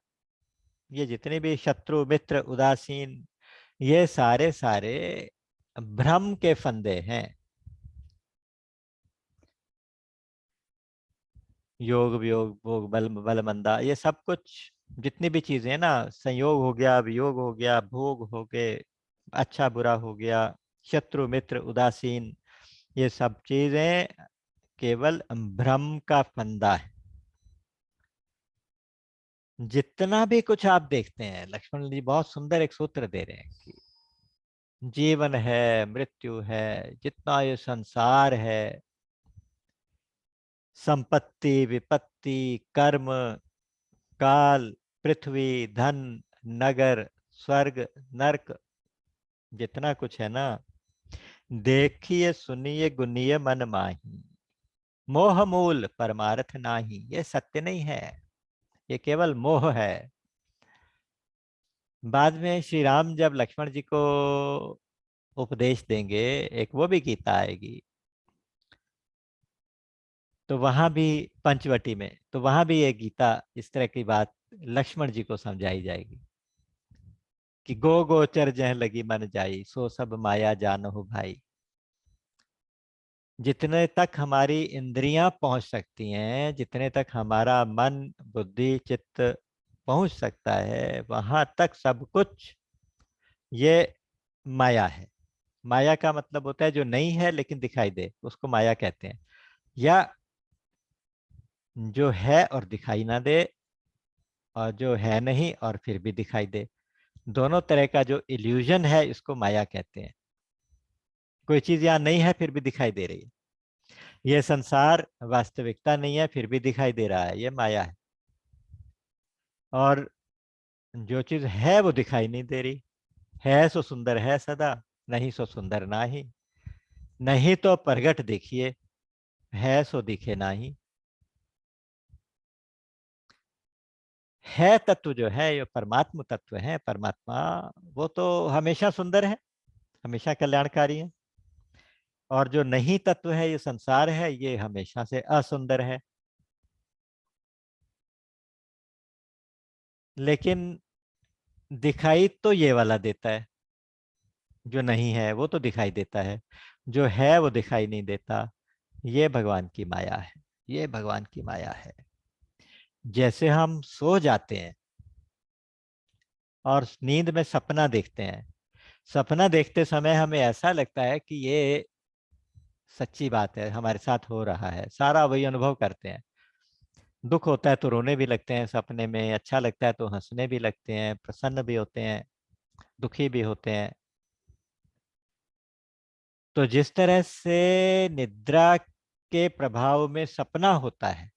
ये जितने भी शत्रु मित्र उदासीन, ये सारे सारे भ्रम के फंदे हैं। योग वियोग भोग बल बल मंदा, ये सब कुछ जितनी भी चीजें हैं ना, संयोग हो गया, वियोग हो गया, भोग हो गए, अच्छा बुरा हो गया, शत्रु मित्र उदासीन, ये सब चीजें केवल भ्रम का फंदा है। जितना भी कुछ आप देखते हैं, लक्ष्मण जी बहुत सुंदर एक सूत्र दे रहे हैं कि जीवन है, मृत्यु है, जितना ये संसार है, संपत्ति विपत्ति कर्म काल पृथ्वी धन नगर स्वर्ग नरक, जितना कुछ है ना, देखिए सुनिए गुनिए मन माही, मोह मूल परमार्थ नाही। ये सत्य नहीं है, ये केवल मोह है। बाद में श्री राम जब लक्ष्मण जी को उपदेश देंगे, एक वो भी गीता आएगी, तो वहां भी पंचवटी में, तो वहां भी ये गीता इस तरह की बात लक्ष्मण जी को समझाई जाएगी कि गो गोचर जह लगी मन जाई सो सब माया जानहु भाई। जितने तक हमारी इंद्रियां पहुंच सकती हैं, जितने तक हमारा मन बुद्धि चित्त पहुंच सकता है, वहां तक सब कुछ ये माया है। माया का मतलब होता है जो नहीं है लेकिन दिखाई दे, उसको माया कहते हैं। या जो है और दिखाई ना दे, और जो है नहीं और फिर भी दिखाई दे, दोनों तरह का जो इल्यूजन है इसको माया कहते हैं। कोई चीज यहाँ नहीं है फिर भी दिखाई दे रही है। ये संसार वास्तविकता नहीं है फिर भी दिखाई दे रहा है, ये माया है। और जो चीज है वो दिखाई नहीं दे रही। है सो सुंदर है सदा, नहीं सो सुंदर नाही, नहीं तो प्रगट देखिए, है सो दिखे नाही। है तत्व जो है ये परमात्म तत्व है, परमात्मा, वो तो हमेशा सुंदर है, हमेशा कल्याणकारी है। और जो नहीं तत्व है ये संसार है, ये हमेशा से असुंदर है। लेकिन दिखाई तो ये वाला देता है, जो नहीं है वो तो दिखाई देता है, जो है वो दिखाई नहीं देता। ये भगवान की माया है, ये भगवान की माया है। जैसे हम सो जाते हैं और नींद में सपना देखते हैं, सपना देखते समय हमें ऐसा लगता है कि ये सच्ची बात है, हमारे साथ हो रहा है, सारा वही अनुभव करते हैं। दुख होता है तो रोने भी लगते हैं सपने में, अच्छा लगता है तो हंसने भी लगते हैं, प्रसन्न भी होते हैं, दुखी भी होते हैं। तो जिस तरह से निद्रा के प्रभाव में सपना होता है,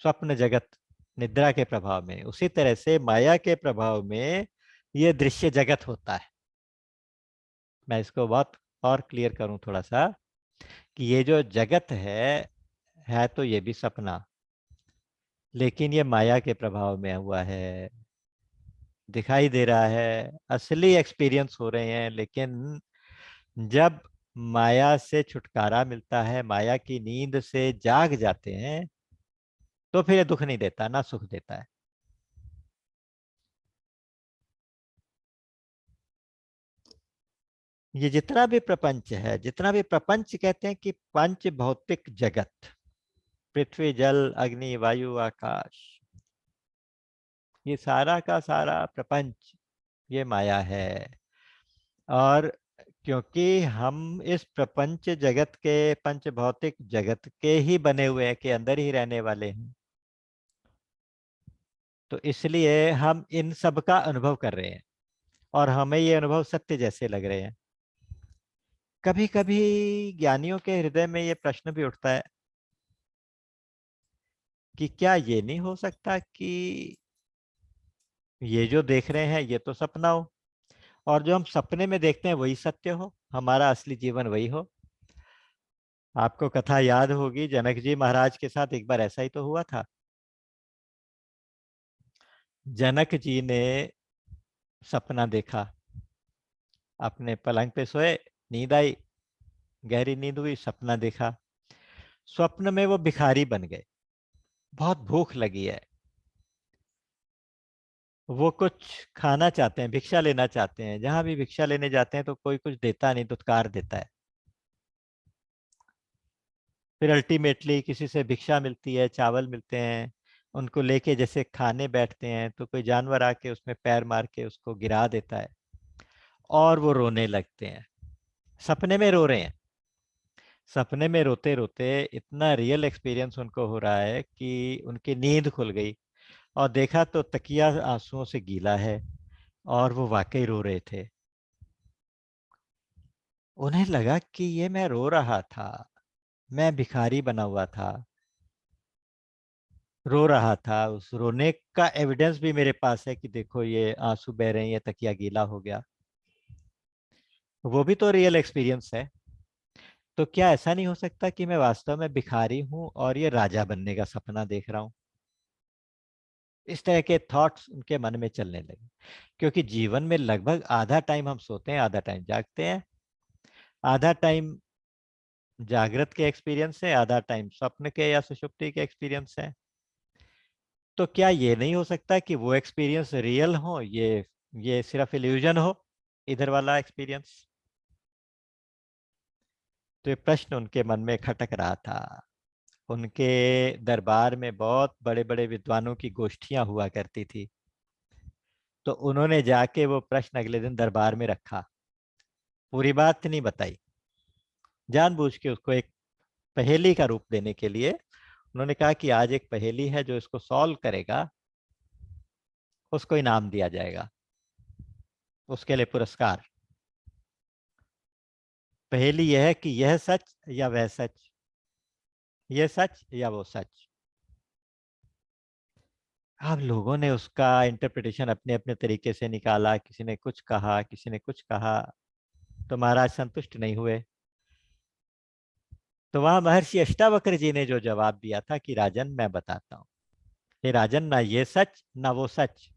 स्वप्न जगत निद्रा के प्रभाव में, उसी तरह से माया के प्रभाव में ये दृश्य जगत होता है। मैं इसको बहुत और क्लियर करूं थोड़ा सा, कि ये जो जगत है तो ये भी सपना, लेकिन ये माया के प्रभाव में हुआ है, दिखाई दे रहा है, असली एक्सपीरियंस हो रहे हैं। लेकिन जब माया से छुटकारा मिलता है, माया की नींद से जाग जाते हैं, तो फिर ये दुख नहीं देता, ना सुख देता है। ये जितना भी प्रपंच है, जितना भी प्रपंच कहते हैं कि पंच भौतिक जगत, पृथ्वी जल अग्नि वायु आकाश, ये सारा का सारा प्रपंच ये माया है। और क्योंकि हम इस प्रपंच जगत के, पंच भौतिक जगत के ही बने हुए हैं, के अंदर ही रहने वाले हैं, तो इसलिए हम इन सब का अनुभव कर रहे हैं और हमें ये अनुभव सत्य जैसे लग रहे हैं। कभी कभी ज्ञानियों के हृदय में ये प्रश्न भी उठता है कि क्या ये नहीं हो सकता कि ये जो देख रहे हैं ये तो सपना हो, और जो हम सपने में देखते हैं वही सत्य हो, हमारा असली जीवन वही हो। आपको कथा याद होगी, जनक जी महाराज के साथ एक बार ऐसा ही तो हुआ था। जनक जी ने सपना देखा, अपने पलंग पे सोए, नींद आई, गहरी नींद हुई, सपना देखा। स्वप्न में वो भिखारी बन गए, बहुत भूख लगी है, वो कुछ खाना चाहते हैं, भिक्षा लेना चाहते हैं। जहां भी भिक्षा लेने जाते हैं तो कोई कुछ देता नहीं, दुत्कार देता है। फिर अल्टीमेटली किसी से भिक्षा मिलती है, चावल मिलते हैं, उनको लेके जैसे खाने बैठते हैं तो कोई जानवर आके उसमें पैर मार के उसको गिरा देता है और वो रोने लगते हैं। सपने में रो रहे हैं, सपने में रोते रोते इतना रियल एक्सपीरियंस उनको हो रहा है कि उनकी नींद खुल गई और देखा तो तकिया आंसुओं से गीला है और वो वाकई रो रहे थे। उन्हें लगा कि ये मैं रो रहा था, मैं भिखारी बना हुआ था, रो रहा था, उस रोने का एविडेंस भी मेरे पास है कि देखो ये आंसू बह रहे हैं, ये तकिया गीला हो गया। वो भी तो रियल एक्सपीरियंस है। तो क्या ऐसा नहीं हो सकता कि मैं वास्तव में भिखारी हूं और ये राजा बनने का सपना देख रहा हूं? इस तरह के थॉट्स उनके मन में चलने लगे, क्योंकि जीवन में लगभग आधा टाइम हम सोते हैं, आधा टाइम जागते हैं, आधा टाइम जागृत के एक्सपीरियंस है, आधा टाइम स्वप्न के या सुषुप्ति के एक्सपीरियंस है। तो क्या ये नहीं हो सकता कि वो एक्सपीरियंस रियल हो, ये सिर्फ इल्यूजन हो, इधर वाला एक्सपीरियंस? तो ये प्रश्न उनके मन में खटक रहा था। उनके दरबार में बहुत बड़े बड़े विद्वानों की गोष्ठियां हुआ करती थी, तो उन्होंने जाके वो प्रश्न अगले दिन दरबार में रखा, पूरी बात नहीं बताई, जानबूझ के उसको एक पहेली का रूप देने के लिए उन्होंने कहा कि आज एक पहेली है, जो इसको सॉल्व करेगा उसको इनाम दिया जाएगा, उसके लिए पुरस्कार। पहेली यह है कि यह सच या वह सच, यह सच या वो सच। अब लोगों ने उसका इंटरप्रिटेशन अपने अपने तरीके से निकाला, किसी ने कुछ कहा, किसी ने कुछ कहा, तो महाराज संतुष्ट नहीं हुए। तो वहां महर्षि अष्टावक्र जी ने जो जवाब दिया था कि राजन मैं बताता हूँ, हे राजन, ना ये सच ना वो सच,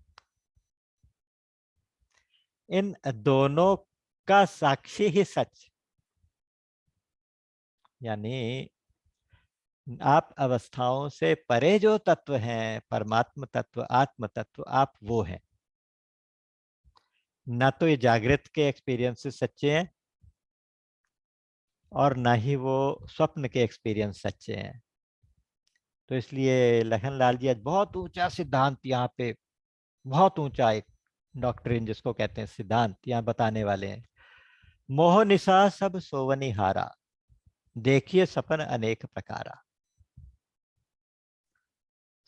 इन दोनों का साक्षी ही सच। यानी आप अवस्थाओं से परे जो तत्व हैं, परमात्म तत्व, आत्म तत्व, आप वो हैं। ना तो ये जागृत के एक्सपीरियंसेस सच्चे हैं और ना ही वो स्वप्न के एक्सपीरियंस सच्चे हैं। तो इसलिए लखन लाल जी आज बहुत ऊंचा सिद्धांत यहाँ पे, बहुत ऊंचा एक डॉक्ट्रिन जिसको कहते हैं सिद्धांत यहाँ बताने वाले हैं। मोह निशा सब सोवनी हारा, देखिए सपन अनेक प्रकारा।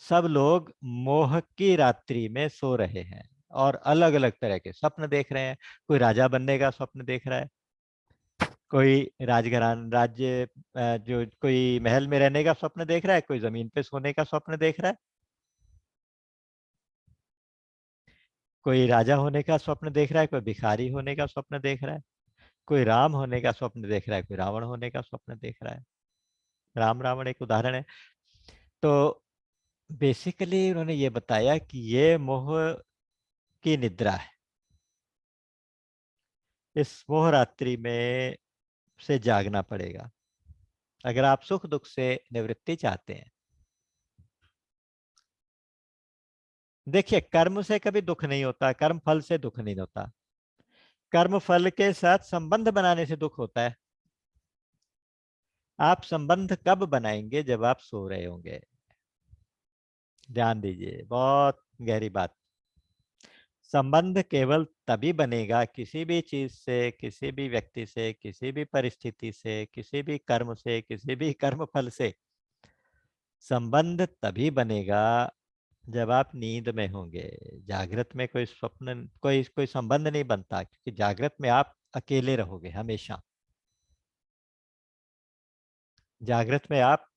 सब लोग मोह की रात्रि में सो रहे हैं और अलग अलग तरह के स्वप्न देख रहे हैं। कोई राजा बनने का स्वप्न देख रहा है, कोई राजघरान राज्य जो कोई महल में रहने का स्वप्न देख रहा है, कोई जमीन पे सोने का स्वप्न देख रहा है, कोई राजा होने का स्वप्न देख रहा है, कोई भिखारी होने का स्वप्न देख रहा है, कोई राम होने का स्वप्न देख रहा है, कोई रावण होने का स्वप्न देख रहा है। राम रावण एक उदाहरण है। तो बेसिकली उन्होंने ये बताया कि ये मोह की निद्रा है। इस मोह रात्रि में से जागना पड़ेगा अगर आप सुख दुख से निवृत्ति चाहते हैं। देखिए, कर्म से कभी दुख नहीं होता, कर्म फल से दुख नहीं होता। कर्म फल के साथ संबंध बनाने से दुख होता है। आप संबंध कब बनाएंगे? जब आप सो रहे होंगे। ध्यान दीजिए, बहुत गहरी बात। संबंध केवल तभी बनेगा किसी भी चीज से, किसी भी व्यक्ति से, किसी भी परिस्थिति से, किसी भी कर्म से, किसी भी कर्म फल से। संबंध तभी बनेगा जब आप नींद में होंगे। जागृत में कोई स्वप्न, कोई कोई संबंध नहीं बनता, क्योंकि जागृत में आप अकेले रहोगे हमेशा। जागृत में आप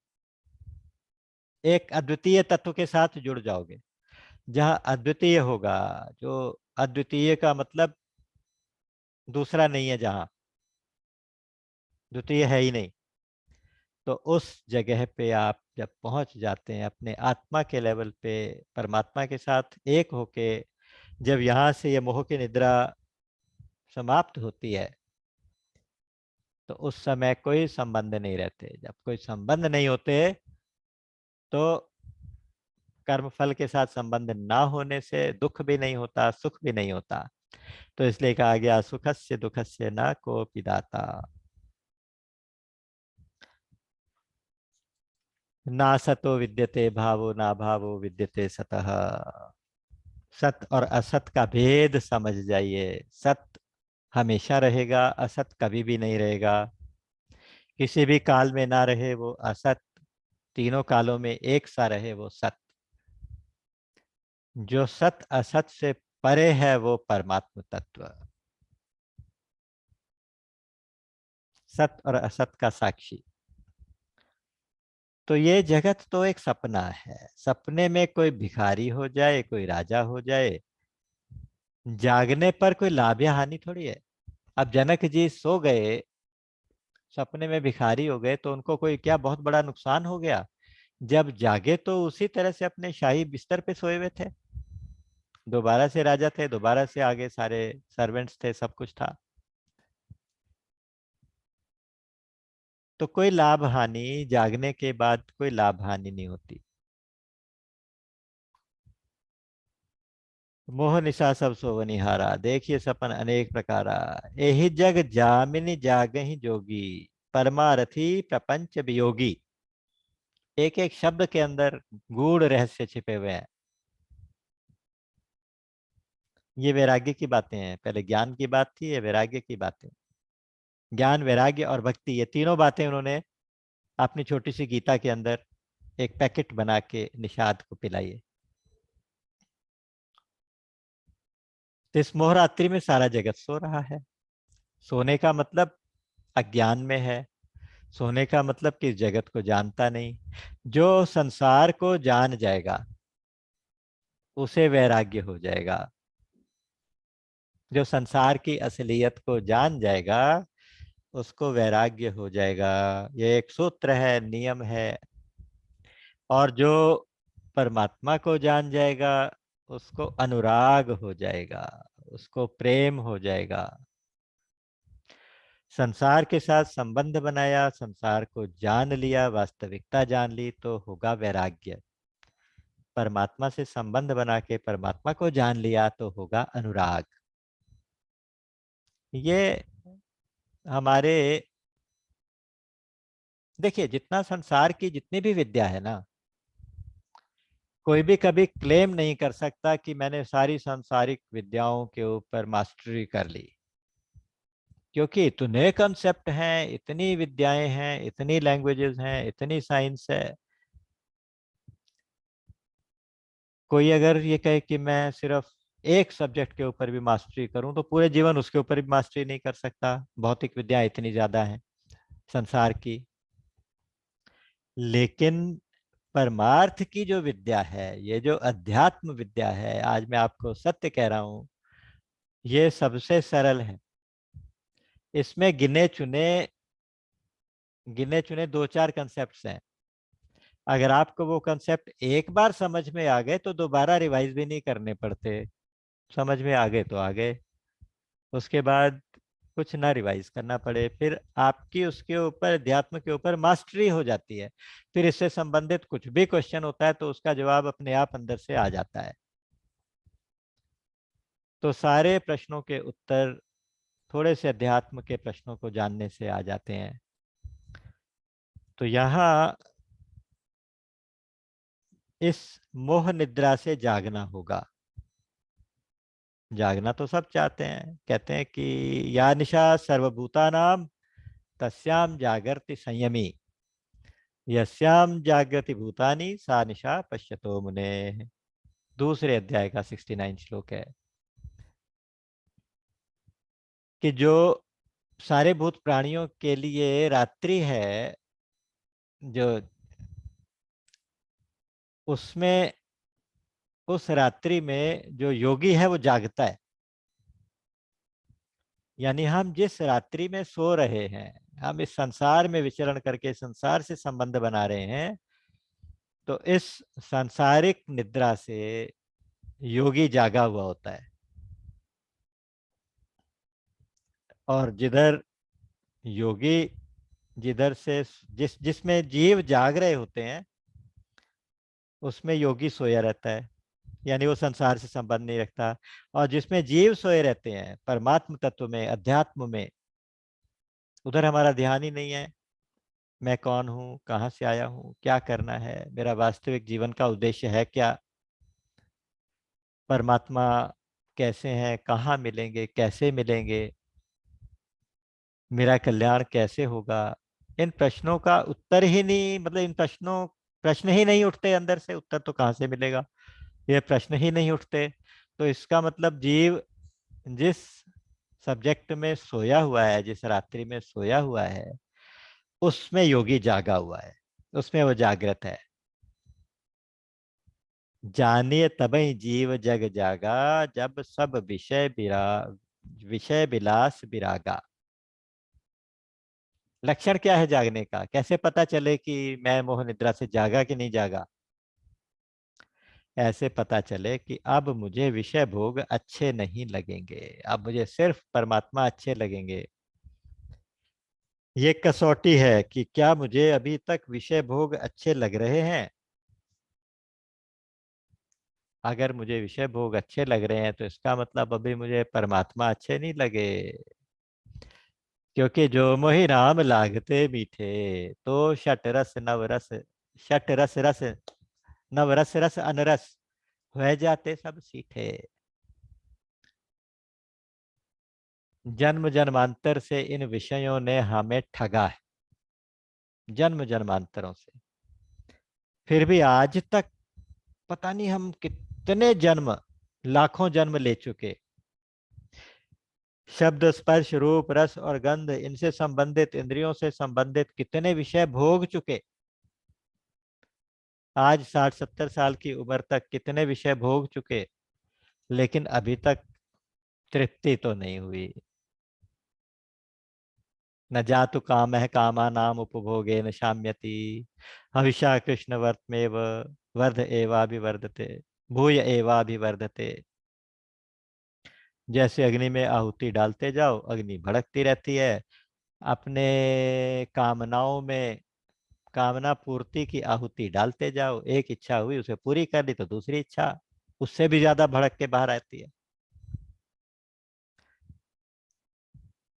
एक अद्वितीय तत्व के साथ जुड़ जाओगे। जहां अद्वितीय होगा, जो अद्वितीय का मतलब दूसरा नहीं है, जहां द्वितीय है ही नहीं, तो उस जगह पे आप जब पहुंच जाते हैं अपने आत्मा के लेवल पे, परमात्मा के साथ एक होके, जब यहाँ से ये मोह की निद्रा समाप्त होती है, तो उस समय कोई संबंध नहीं रहते। जब कोई संबंध नहीं होते, तो कर्म फल के साथ संबंध ना होने से दुख भी नहीं होता, सुख भी नहीं होता। तो इसलिए कहा गया, सुखस्य दुखस्य न कोपि दाता। ना सतो विद्यते भावो, ना भावो विद्यते सतः। सत और असत का भेद समझ जाइए। सत हमेशा रहेगा, असत कभी भी नहीं रहेगा। किसी भी काल में ना रहे वो असत, तीनों कालों में एक सा रहे वो सत। जो सत असत से परे है वो परमात्म तत्व, सत और असत का साक्षी। तो ये जगत तो एक सपना है। सपने में कोई भिखारी हो जाए, कोई राजा हो जाए, जागने पर कोई लाभ या हानि थोड़ी है। अब जनक जी सो गए, सपने में भिखारी हो गए, तो उनको कोई क्या बहुत बड़ा नुकसान हो गया? जब जागे तो उसी तरह से अपने शाही बिस्तर पे सोए हुए थे। दोबारा से राजा थे, दोबारा से आगे सारे सर्वेंट्स थे, सब कुछ था। तो कोई लाभ हानि, जागने के बाद कोई लाभ हानि नहीं होती। मोह निशा सब सोवनिहारा, देखिए सपन अनेक प्रकारा। एहि जग जामिनी जागहि जोगी, परमारथी प्रपंच वियोगी। एक एक शब्द के अंदर गूढ़ रहस्य छिपे हुए हैं। ये वैराग्य की बातें हैं। पहले ज्ञान की बात थी, ये वैराग्य की बातें। ज्ञान, वैराग्य और भक्ति, ये तीनों बातें उन्होंने अपनी छोटी सी गीता के अंदर एक पैकेट बना के निषाद को पिलाई है। तो इस मोहरात्रि में सारा जगत सो रहा है। सोने का मतलब अज्ञान में है। सोने का मतलब कि जगत को जानता नहीं। जो संसार को जान जाएगा उसे वैराग्य हो जाएगा। जो संसार की असलियत को जान जाएगा उसको वैराग्य हो जाएगा। ये एक सूत्र है, नियम है। और जो परमात्मा को जान जाएगा उसको अनुराग हो जाएगा, उसको प्रेम हो जाएगा। संसार के साथ संबंध बनाया, संसार को जान लिया, वास्तविकता जान ली, तो होगा वैराग्य। परमात्मा से संबंध बना के परमात्मा को जान लिया तो होगा अनुराग। ये हमारे, देखिए, जितना संसार की जितनी भी विद्या है ना, कोई भी कभी क्लेम नहीं कर सकता कि मैंने सारी सांसारिक विद्याओं के ऊपर मास्टरी कर ली, क्योंकि इतने कंसेप्ट हैं, इतनी विद्याएं हैं, इतनी लैंग्वेजेस हैं, इतनी साइंस है। कोई अगर ये कहे कि मैं सिर्फ एक सब्जेक्ट के ऊपर भी मास्टरी करूं, तो पूरे जीवन उसके ऊपर भी मास्टरी नहीं कर सकता। भौतिक विद्या इतनी ज्यादा है संसार की। लेकिन परमार्थ की जो विद्या है, ये जो अध्यात्म विद्या है, आज मैं आपको सत्य कह रहा हूं, ये सबसे सरल है। इसमें गिने चुने दो चार कंसेप्ट्स हैं। अगर आपको वो कंसेप्ट एक बार समझ में आ गए तो दोबारा रिवाइज भी नहीं करने पड़ते। समझ में आ गए तो आ गए। उसके बाद कुछ ना रिवाइज करना पड़े, फिर आपकी उसके ऊपर, अध्यात्म के ऊपर मास्टरी हो जाती है। फिर इससे संबंधित कुछ भी क्वेश्चन होता है तो उसका जवाब अपने आप अंदर से आ जाता है। तो सारे प्रश्नों के उत्तर थोड़े से अध्यात्म के प्रश्नों को जानने से आ जाते हैं। तो यहाँ इस मोह निद्रा से जागना होगा। जागना तो सब चाहते हैं, कहते हैं कि या निशा सर्वभूतानाम तस्याम जागर्ति संयमी, यस्याम जागृति भूतानि सा निशा पश्यतो मुने। दूसरे अध्याय का 69 श्लोक है कि जो सारे भूत प्राणियों के लिए रात्रि है, जो उसमें, उस रात्रि में जो योगी है वो जागता है। यानी हम जिस रात्रि में सो रहे हैं, हम इस संसार में विचरण करके संसार से संबंध बना रहे हैं, तो इस सांसारिक निद्रा से योगी जागा हुआ होता है। और जिधर योगी, जिधर से जिसमें जीव जाग रहे होते हैं उसमें योगी सोया रहता है, यानी वो संसार से संबंध नहीं रखता। और जिसमें जीव सोए रहते हैं परमात्म तत्व में, अध्यात्म में, उधर हमारा ध्यान ही नहीं है। मैं कौन हूँ, कहाँ से आया हूँ, क्या करना है, मेरा वास्तविक जीवन का उद्देश्य है क्या, परमात्मा कैसे हैं, कहाँ मिलेंगे, कैसे मिलेंगे, मेरा कल्याण कैसे होगा, इन प्रश्नों का उत्तर ही नहीं, मतलब इन प्रश्नों, प्रश्न ही नहीं उठते अंदर से, उत्तर तो कहाँ से मिलेगा, ये प्रश्न ही नहीं उठते। तो इसका मतलब जीव जिस सब्जेक्ट में सोया हुआ है, जिस रात्रि में सोया हुआ है, उसमें योगी जागा हुआ है, उसमें वो जागृत है। जानिए तबई जीव जग जागा, जब सब विषय विलास विरागा। लक्षण क्या है जागने का, कैसे पता चले कि मैं मोह निद्रा से जागा कि नहीं जागा? ऐसे पता चले कि अब मुझे विषय भोग अच्छे नहीं लगेंगे, अब मुझे सिर्फ परमात्मा अच्छे लगेंगे। ये कसौटी है कि क्या मुझे अभी तक विषय भोग अच्छे लग रहे हैं। अगर मुझे विषय भोग अच्छे लग रहे हैं तो इसका मतलब अभी मुझे परमात्मा अच्छे नहीं लगे। क्योंकि जो मोहि राम लागते मीठे, तो षट रस नव रस, षट रस रस नव रस रस अनरस हो जाते सब सीठे। जन्म जन्मांतर से इन विषयों ने हमें ठगा है, जन्म जन्मांतरों से। फिर भी आज तक पता नहीं हम कितने जन्म, लाखों जन्म ले चुके, शब्द स्पर्श रूप रस और गंध, इनसे संबंधित, इंद्रियों से संबंधित कितने विषय भोग चुके। आज 60-70 साल की उम्र तक कितने विषय भोग चुके, लेकिन अभी तक तृप्ति तो नहीं हुई। न जातु काम है कामा नाम उपभोगे न शाम्यति, हविषा कृष्ण वर्तमेव वर्ध एवाभिवर्धते भूय एवाभिवर्धते। जैसे अग्नि में आहुति डालते जाओ, अग्नि भड़कती रहती है। अपने कामनाओं में कामना पूर्ति की आहुति डालते जाओ, एक इच्छा हुई उसे पूरी कर ली तो दूसरी इच्छा उससे भी ज्यादा भड़क के बाहर आती है।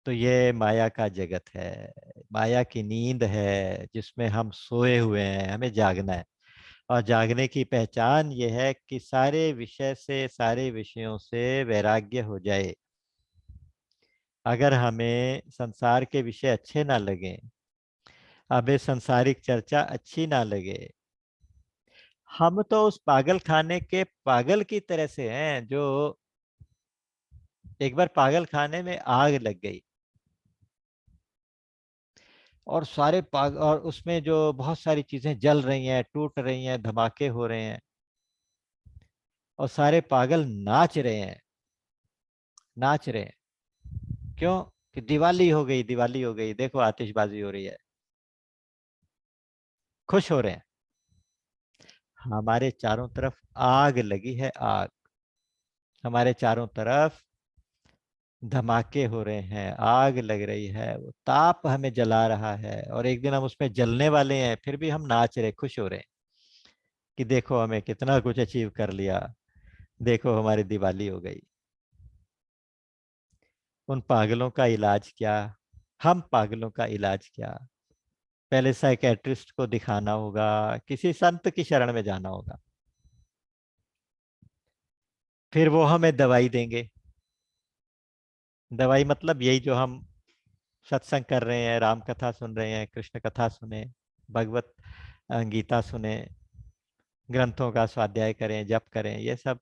तो ये माया का जगत है, माया की नींद है जिसमें हम सोए हुए हैं, हमें जागना है। और जागने की पहचान ये है कि सारे विषय से, सारे विषयों से वैराग्य हो जाए। अगर हमें संसार के विषय अच्छे ना लगे, हमें संसारिक चर्चा अच्छी ना लगे, हम तो उस पागल खाने के पागल की तरह से हैं जो एक बार पागल खाने में आग लग गई और और उसमें जो बहुत सारी चीजें जल रही हैं, टूट रही हैं, धमाके हो रहे हैं, और सारे पागल नाच रहे हैं, नाच रहे हैं। क्यों? कि दिवाली हो गई, दिवाली हो गई, देखो आतिशबाजी हो रही है, खुश हो रहे हैं। हमारे चारों तरफ आग लगी है, आग। हमारे चारों तरफ धमाके हो रहे हैं, आग लग रही है, वो ताप हमें जला रहा है और एक दिन हम उसमें जलने वाले हैं, फिर भी हम नाच रहे, खुश हो रहे हैं कि देखो हमें कितना कुछ अचीव कर लिया, देखो हमारी दिवाली हो गई। उन पागलों का इलाज क्या, हम पागलों का इलाज क्या? पहले साइकेट्रिस्ट को दिखाना होगा, किसी संत की शरण में जाना होगा, फिर वो हमें दवाई देंगे। दवाई मतलब यही जो हम सत्संग कर रहे हैं, राम कथा सुन रहे हैं, कृष्ण कथा सुने, भगवत गीता सुने, ग्रंथों का स्वाध्याय करें, जप करें, ये सब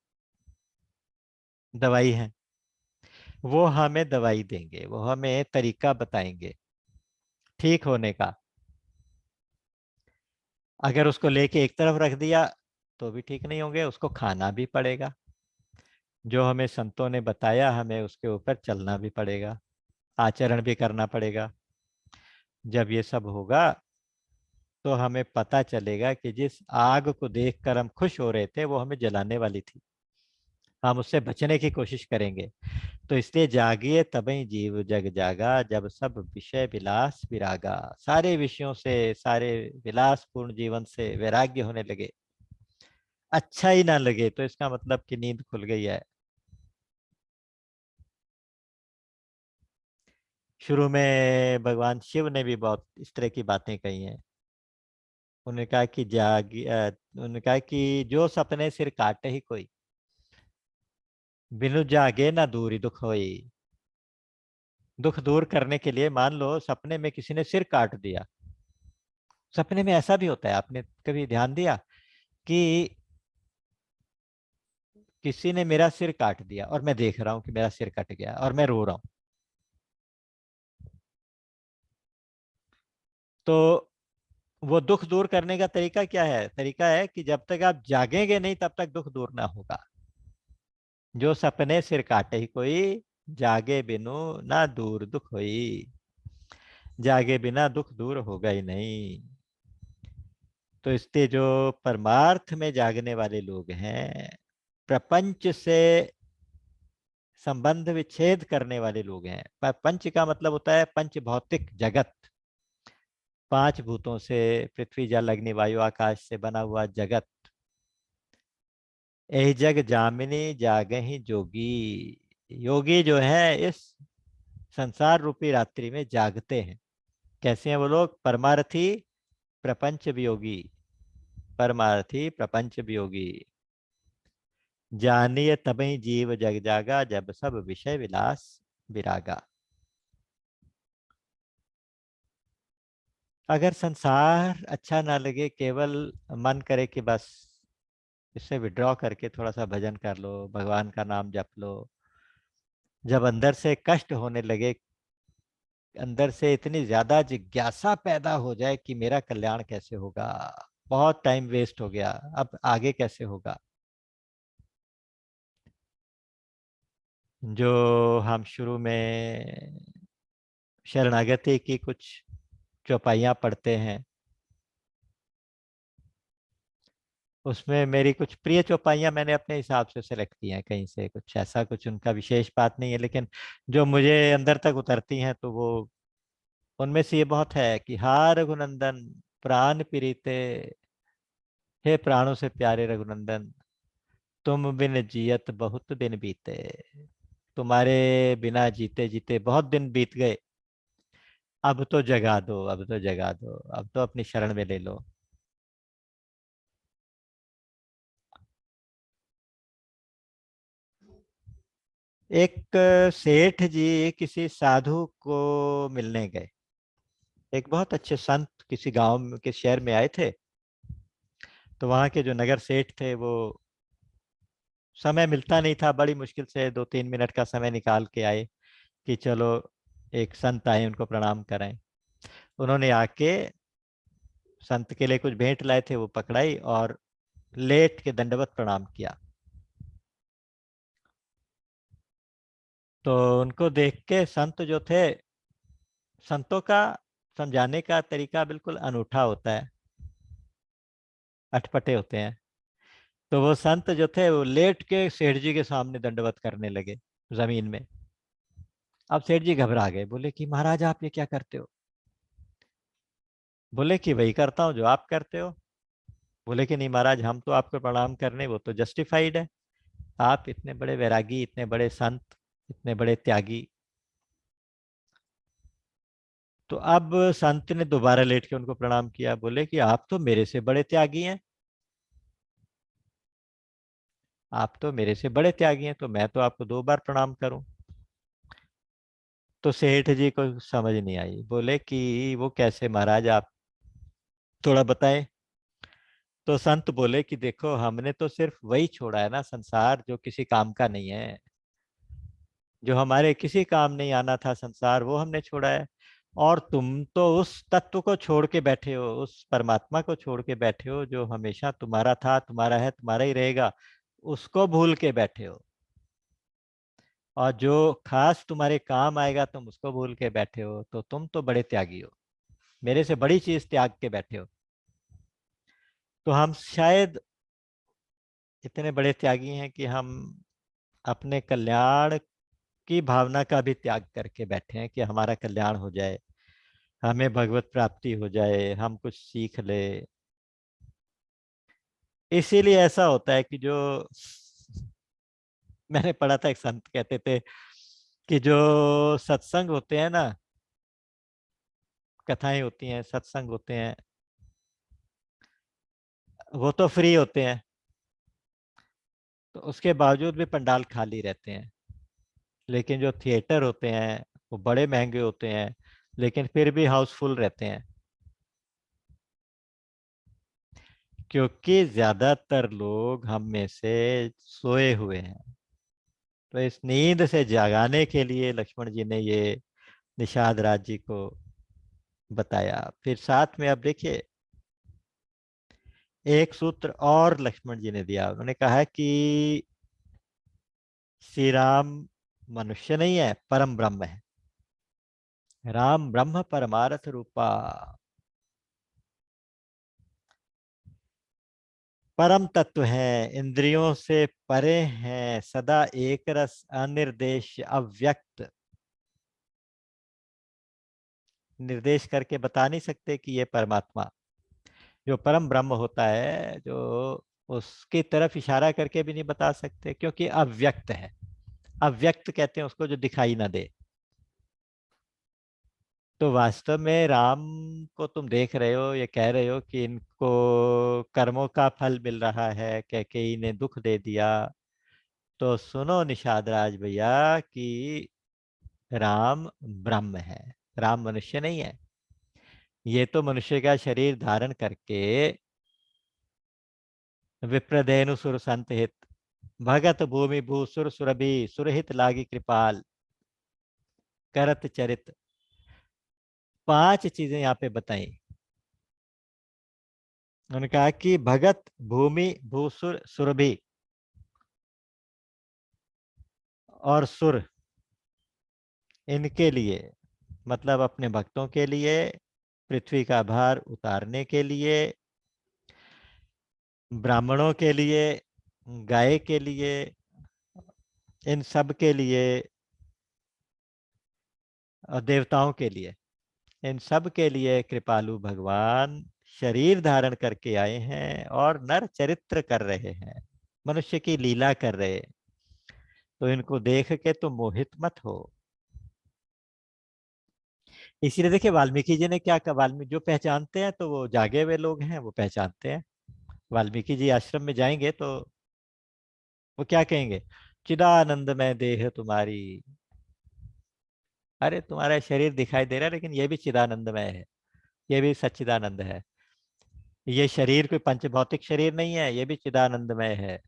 दवाई है। वो हमें दवाई देंगे, वो हमें तरीका बताएंगे ठीक होने का। अगर उसको लेके एक तरफ रख दिया तो भी ठीक नहीं होंगे, उसको खाना भी पड़ेगा। जो हमें संतों ने बताया हमें उसके ऊपर चलना भी पड़ेगा, आचरण भी करना पड़ेगा। जब ये सब होगा तो हमें पता चलेगा कि जिस आग को देखकर हम खुश हो रहे थे वो हमें जलाने वाली थी, हम उससे बचने की कोशिश करेंगे। तो इसलिए जागिए तबई जीव जग जागा, जब सब विषय विलास विरागा। सारे विषयों से, सारे विलासपूर्ण जीवन से वैराग्य होने लगे, अच्छा ही ना लगे तो इसका मतलब कि नींद खुल गई है। शुरू में भगवान शिव ने भी बहुत इस तरह की बातें कही हैं। उन्होंने कहा कि उन्होंने कहा कि जो सपने सिर काटे ही कोई, बिनु जागे ना दूरी दुख होई। दुख दूर करने के लिए मान लो सपने में किसी ने सिर काट दिया। सपने में ऐसा भी होता है, आपने कभी ध्यान दिया कि किसी ने मेरा सिर काट दिया और मैं देख रहा हूं कि मेरा सिर कट गया और मैं रो रहा हूं। तो वो दुख दूर करने का तरीका क्या है? तरीका है कि जब तक आप जागेंगे नहीं तब तक दुख दूर ना होगा। जो सपने सिर काटे ही कोई, जागे बिनु ना दूर दुख होई। जागे बिना दुख दूर होगा ही नहीं। तो इसलिए जो परमार्थ में जागने वाले लोग हैं, प्रपंच से संबंध विच्छेद करने वाले लोग हैं। पंच का मतलब होता है पंच भौतिक जगत, पांच भूतों से, पृथ्वी जल अग्नि वायु आकाश से बना हुआ जगत। यही जग जामिनी जागहि जोगी। योगी जो है इस संसार रूपी रात्रि में जागते हैं। कैसे हैं वो लोग? परमार्थी प्रपंच वियोगी, परमार्थी प्रपंच वियोगी। जानिए तबहि जीव जग जागा, जब सब विषय विलास विरागा। अगर संसार अच्छा ना लगे, केवल मन करे कि बस इससे विड्रॉ करके थोड़ा सा भजन कर लो, भगवान का नाम जप लो। जब अंदर से कष्ट होने लगे, अंदर से इतनी ज्यादा जिज्ञासा पैदा हो जाए कि मेरा कल्याण कैसे होगा, बहुत टाइम वेस्ट हो गया, अब आगे कैसे होगा। जो हम शुरू में शरणागति की कुछ चौपाइयाँ पढ़ते हैं, उसमें मेरी कुछ प्रिय चौपाइयाँ मैंने अपने हिसाब से सेलेक्ट की हैं कहीं से, कुछ ऐसा कुछ उनका विशेष बात नहीं है, लेकिन जो मुझे अंदर तक उतरती हैं तो वो उनमें से ये बहुत है कि हा रघुनंदन प्राण प्रीते, हे प्राणों से प्यारे रघुनंदन, तुम बिन जियत बहुत दिन बीते। तुम्हारे बिना जीते जीते बहुत दिन बीत गए, अब तो जगा दो, अब तो जगा दो, अब तो अपनी शरण में ले लो। एक सेठ जी किसी साधु को मिलने गए। एक बहुत अच्छे संत किसी गांव में के शहर में आए थे। तो वहां के जो नगर सेठ थे वो, समय मिलता नहीं था, बड़ी मुश्किल से 2-3 मिनट का समय निकाल के आए कि चलो एक संत आए उनको प्रणाम करें। उन्होंने आके संत के लिए कुछ भेंट लाए थे वो पकड़ाई और लेट के दंडवत प्रणाम किया। तो उनको देख के संत जो थे, संतों का समझाने का तरीका बिल्कुल अनूठा होता है, अटपटे होते हैं। तो वो संत जो थे वो लेट के सेठ जी के सामने दंडवत करने लगे जमीन में। अब सेठ जी घबरा गए, बोले कि महाराज आप ये क्या करते हो? बोले कि वही करता हूँ जो आप करते हो। बोले कि नहीं महाराज, हम तो आपको प्रणाम करने, वो तो जस्टिफाइड है। आप इतने बड़े वैरागी, इतने बड़े संत, इतने बड़े त्यागी। तो अब संत ने दोबारा लेट के उनको प्रणाम किया, बोले कि आप तो मेरे से बड़े त्यागी हैं, आप तो मेरे से बड़े त्यागी हैं, तो मैं तो आपको 2 बार प्रणाम करूं। तो सेठ जी को समझ नहीं आई, बोले कि वो कैसे महाराज, आप थोड़ा बताएं। तो संत बोले कि देखो, हमने तो सिर्फ वही छोड़ा है ना संसार जो किसी काम का नहीं है, जो हमारे किसी काम नहीं आना था संसार, वो हमने छोड़ा है। और तुम तो उस तत्व को छोड़ के बैठे हो, उस परमात्मा को छोड़ के बैठे हो जो हमेशा तुम्हारा था, तुम्हारा है, तुम्हारा ही रहेगा, उसको भूल के बैठे हो। और जो खास तुम्हारे काम आएगा तुम उसको भूल के बैठे हो, तो तुम तो बड़े त्यागी हो, मेरे से बड़ी चीज त्याग के बैठे हो। तो हम शायद इतने बड़े त्यागी हैं कि हम अपने कल्याण की भावना का भी त्याग करके बैठे हैं कि हमारा कल्याण हो जाए, हमें भगवत प्राप्ति हो जाए, हम कुछ सीख ले। इसीलिए ऐसा होता है कि जो मैंने पढ़ा था, एक संत कहते थे कि जो सत्संग होते हैं ना, कथाएं होती हैं, सत्संग होते हैं, वो तो फ्री होते हैं, तो उसके बावजूद भी पंडाल खाली रहते हैं। लेकिन जो थिएटर होते हैं वो बड़े महंगे होते हैं, लेकिन फिर भी हाउसफुल रहते हैं, क्योंकि ज्यादातर लोग हम में से सोए हुए हैं। तो इस नींद से जगाने के लिए लक्ष्मण जी ने ये निषाद राज जी को बताया। फिर साथ में अब देखिए, एक सूत्र और लक्ष्मण जी ने दिया, उन्होंने कहा कि श्री राम मनुष्य नहीं है, परम ब्रह्म है। राम ब्रह्म परमार्थ रूपा, परम तत्व है, इंद्रियों से परे हैं, सदा एक रस, अनिर्देश, अव्यक्त। निर्देश करके बता नहीं सकते कि ये परमात्मा, जो परम ब्रह्म होता है, जो उसकी तरफ इशारा करके भी नहीं बता सकते, क्योंकि अव्यक्त है। अव्यक्त कहते हैं उसको जो दिखाई ना दे। तो वास्तव में राम को तुम देख रहे हो, ये कह रहे हो कि इनको कर्मों का फल मिल रहा है, कैकेयी ने दुख दे दिया। तो सुनो निषाद राज भैया कि राम ब्रह्म है, राम मनुष्य नहीं है। ये तो मनुष्य का शरीर धारण करके विप्रधेनु सुर संत हित, भगत भूमि भू सुर सुरभि, सुरहित लागी कृपाल, करत चरित। 5 चीजें यहाँ पे बताई। उन्होंने कहा कि भगत भूमि भूसुर सुरभि और सुर, इनके लिए, मतलब अपने भक्तों के लिए, पृथ्वी का भार उतारने के लिए, ब्राह्मणों के लिए, गाय के लिए, इन सब के लिए, और देवताओं के लिए, इन सब के लिए कृपालु भगवान शरीर धारण करके आए हैं और नर चरित्र कर रहे हैं, मनुष्य की लीला कर रहे हैं। तो इनको देख के तो मोहित मत हो। इसीलिए देखिए वाल्मीकि जी ने क्या कहा, वाल्मीकि जो पहचानते हैं तो वो जागे हुए लोग हैं, वो पहचानते हैं। वाल्मीकि जी आश्रम में जाएंगे तो वो क्या कहेंगे, चिदानंद में देह तुम्हारी। अरे तुम्हारा शरीर दिखाई दे रहा है, लेकिन ये भी चिदानंदमय है, ये भी सच्चिदानंद है। ये शरीर कोई पंच भौतिक शरीर नहीं है, ये भी चिदानंदमय है।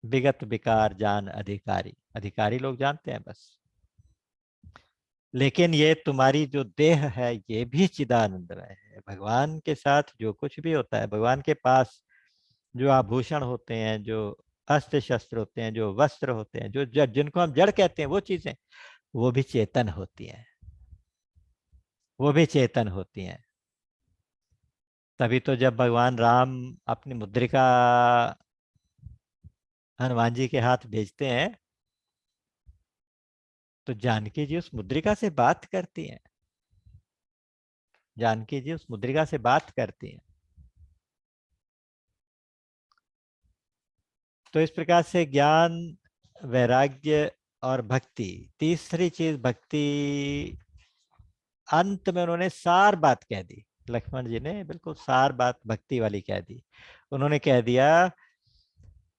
विगत विकार जान अधिकारी, अधिकारी लोग जानते हैं बस। लेकिन ये तुम्हारी जो देह है ये भी चिदानंदमय है। भगवान के साथ जो कुछ भी होता है, भगवान के पास जो आभूषण होते हैं, जो अस्त्र शस्त्र होते हैं, जो वस्त्र होते हैं, जो जिनको हम जड़ कहते हैं, वो चीजें, वो भी चेतन होती हैं, वो भी चेतन होती हैं। तभी तो जब भगवान राम अपनी मुद्रिका हनुमान जी के हाथ भेजते हैं, तो जानकी जी उस मुद्रिका से बात करती हैं। जानकी जी उस मुद्रिका से बात करती हैं। तो इस प्रकार से ज्ञान, वैराग्य और भक्ति, तीसरी चीज भक्ति, अंत में उन्होंने सार बात कह दी। लक्ष्मण जी ने बिल्कुल सार बात भक्ति वाली कह दी। उन्होंने कह दिया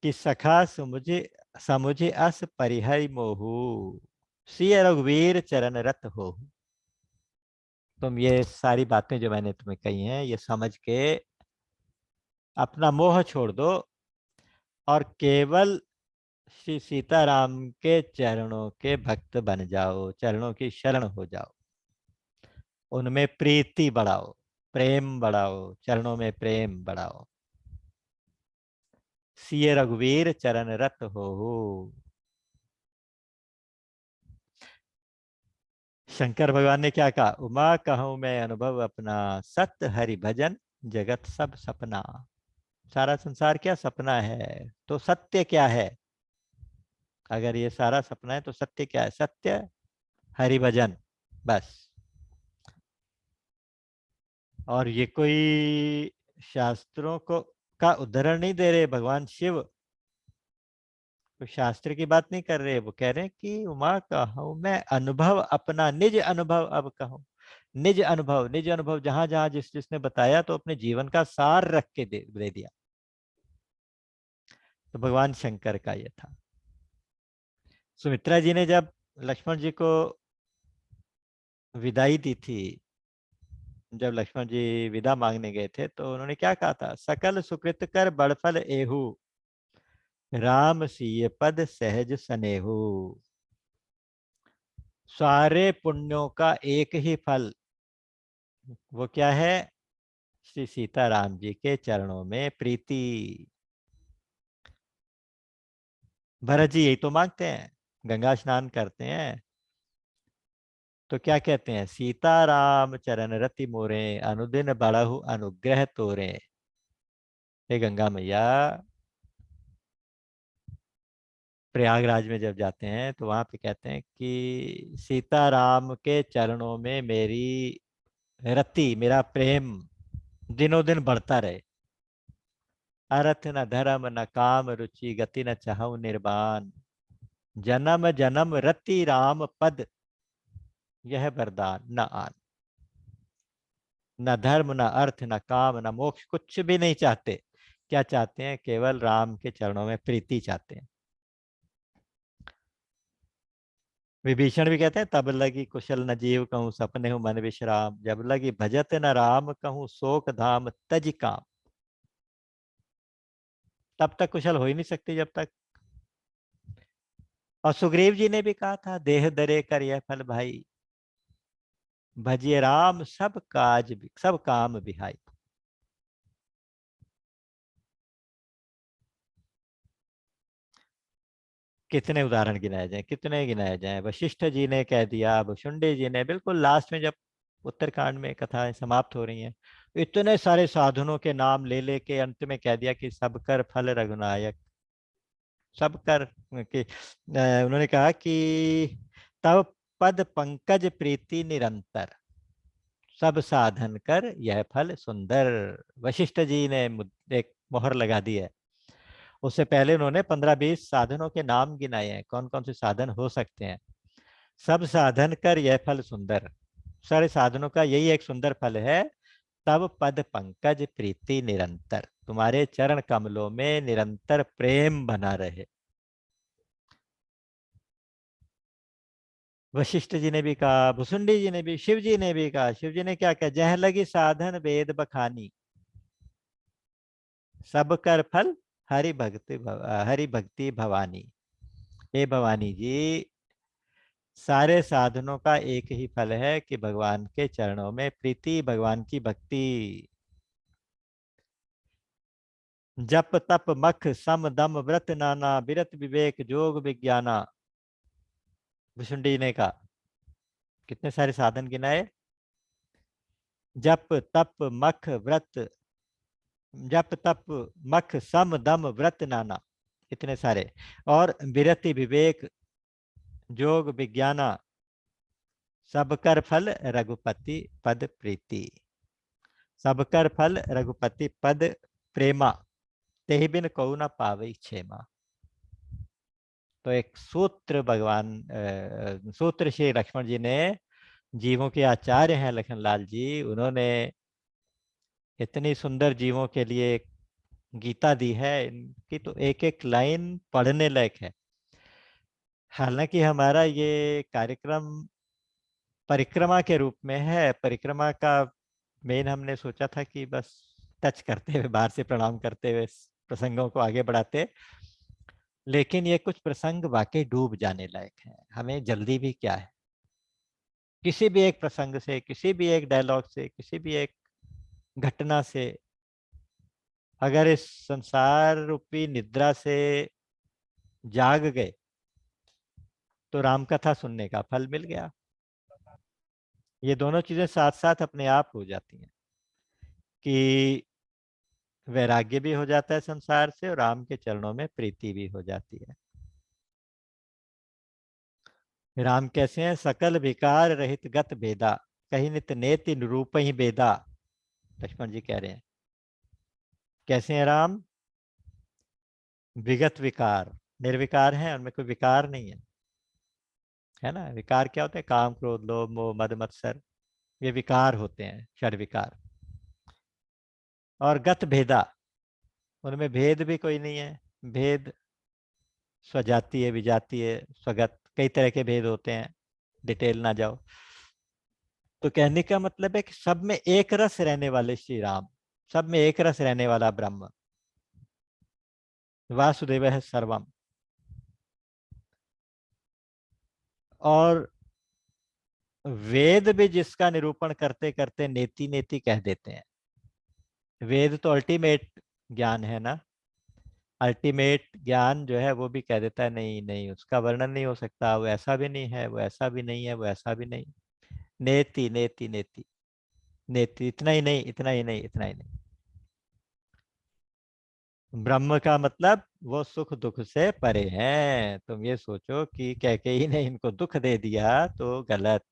कि सखा समुझे समुझे अस परिहरि मोहू, सिय रघुवीर चरण रत हो। तुम ये सारी बातें जो मैंने तुम्हें कही हैं, ये समझ के अपना मोह छोड़ दो और केवल श्री सीताराम के चरणों के भक्त बन जाओ, चरणों की शरण हो जाओ, उनमें प्रीति बढ़ाओ, प्रेम बढ़ाओ, चरणों में प्रेम बढ़ाओ। सिय रघुवीर चरण रत हो। शंकर भगवान ने क्या कहा? उमा कहूं मैं अनुभव अपना, सत्य हरि भजन जगत सब सपना। सारा संसार क्या सपना है, तो सत्य क्या है? अगर ये सारा सपना है तो सत्य क्या है? सत्य हरि भजन, बस। और ये कोई शास्त्रों को का उदाहरण नहीं दे रहे भगवान शिव, तो शास्त्र की बात नहीं कर रहे। वो कह रहे हैं कि उमा कहूं मैं अनुभव अपना, निज अनुभव अब कहूं। निज अनुभव, निज अनुभव जहां जहां जिस जिसने बताया तो अपने जीवन का सार रख के दे दिया। तो भगवान शंकर का ये था। सुमित्रा जी ने जब लक्ष्मण जी को विदाई दी थी, जब लक्ष्मण जी विदा मांगने गए थे, तो उन्होंने क्या कहा था? सकल सुकृत कर बड़फल एहू, राम सीय पद सहज सनेहू। सारे पुण्यों का एक ही फल, वो क्या है? श्री सीताराम जी के चरणों में प्रीति। भरत जी यही तो मांगते हैं, गंगा स्नान करते हैं तो क्या कहते हैं? सीताराम चरण रति मोरे, अनुदिन बढ़हु अनुग्रह तोरे। हे गंगा मैया, प्रयागराज में जब जाते हैं तो वहां पे कहते हैं कि सीताराम के चरणों में मेरी रति, मेरा प्रेम दिनों दिन बढ़ता रहे। अर्थ न धर्म न काम रुचि, गति न चाहु निर्वाण, जन्म जन्म रति राम पद, यह वरदान न आन। न धर्म न अर्थ न काम न मोक्ष, कुछ भी नहीं चाहते। क्या चाहते हैं? केवल राम के चरणों में प्रीति चाहते हैं। विभीषण भी कहते हैं, तब लगी कुशल न जीव कहूँ सपने हूँ मन विश्राम, जब लगी भजत न राम कहूँ शोक धाम तज काम। तब तक कुशल हो ही नहीं सकते जब तक। और सुग्रीव जी ने भी कहा था, देह दरे कर यह फल भाई, भजिए राम सब काज सब काम बिहाई। कितने उदाहरण गिनाए जाएं, कितने गिनाए जाएं। वशिष्ठ जी ने कह दिया, भुषुंडी जी ने, बिल्कुल लास्ट में जब उत्तरकांड में कथाएं समाप्त हो रही हैं, इतने सारे साधनों के नाम ले लेके अंत में कह दिया कि सब कर फल रघुनायक। सब कर कि उन्होंने कहा कि तब पद पंकज प्रीति निरंतर, सब साधन कर यह फल सुंदर। वशिष्ठ जी ने एक मोहर लगा दी है। उससे पहले उन्होंने 15-20 साधनों के नाम गिनाए हैं, कौन कौन से साधन हो सकते हैं। सब साधन कर यह फल सुंदर, सारे साधनों का यही एक सुंदर फल है। तब पद पंकज प्रीति निरंतर, तुम्हारे चरण कमलों में निरंतर प्रेम बना रहे। वशिष्ठ जी ने भी कहा, भुसुंडी जी ने भी, शिव जी ने भी कहा। शिव जी ने क्या कहा? जह लगी साधन वेद बखानी, सब कर फल हरि भक्ति भवानी। हे भवानी जी, सारे साधनों का एक ही फल है कि भगवान के चरणों में प्रीति, भगवान की भक्ति। जप तप मख सम दम व्रत नाना, विरत विवेक जोग विज्ञाना। भुसुंडी ने कहा, कितने सारे साधन गिनाए? जप तप मख व्रत, जप तप मख सम दम व्रत नाना, इतने सारे। और विरति विवेक जोग विज्ञाना सब कर फल रघुपति पद प्रीति। सब कर फल रघुपति पद प्रेमा तेहि बिन कऊ न पावई क्षेमा। तो एक सूत्र भगवान सूत्र श्री लक्ष्मण जी ने, जीवों के आचार्य हैं लखनलाल जी, उन्होंने इतनी सुंदर जीवों के लिए गीता दी है। इनकी तो एक एक लाइन पढ़ने लायक है। हालांकि हमारा ये कार्यक्रम परिक्रमा के रूप में है, परिक्रमा का मेन हमने सोचा था कि बस टच करते हुए, बाहर से प्रणाम करते हुए प्रसंगों को आगे बढ़ाते, लेकिन ये कुछ प्रसंग वाकई डूब जाने लायक हैं। हमें जल्दी भी क्या है, किसी भी एक प्रसंग से, किसी भी एक डायलॉग से, किसी भी एक घटना से अगर इस संसार रूपी निद्रा से जाग गए तो राम कथा सुनने का फल मिल गया। ये दोनों चीजें साथ साथ अपने आप हो जाती हैं कि वैराग्य भी हो जाता है संसार से और राम के चरणों में प्रीति भी हो जाती है। राम कैसे हैं? सकल विकार रहित गत भेदा, कहीं नित नेति रूप ही बेदा। लक्ष्मण जी कह रहे हैं कैसे हैं राम? विगत विकार, निर्विकार हैं, उनमें कोई विकार नहीं है ना। विकार क्या होते हैं? काम क्रोध लोभ मोह मद मत्सर, ये विकार होते हैं, षड विकार। और गत भेदा, उनमें भेद भी कोई नहीं है। भेद स्वजातीय विजातीय स्वगत, कई तरह के भेद होते हैं, डिटेल ना जाओ। तो कहने का मतलब है कि सब में एक रस रहने वाले श्री राम, सब में एक रस रहने वाला ब्रह्म, वासुदेव है सर्वम। और वेद भी जिसका निरूपण करते करते नेति नेति कह देते हैं। वेद तो अल्टीमेट ज्ञान है ना, अल्टीमेट ज्ञान जो है वो भी कह देता है नहीं नहीं, उसका वर्णन नहीं हो सकता, वो ऐसा भी नहीं है, वो ऐसा भी नहीं है, वो ऐसा भी नहीं। नेति नेति नेति नेति, इतना ही नहीं, इतना ही नहीं, इतना ही नहीं। ब्रह्म का मतलब वो सुख दुख से परे हैं। तुम ये सोचो कि कैकेयी ने इनको दुख दे दिया तो गलत।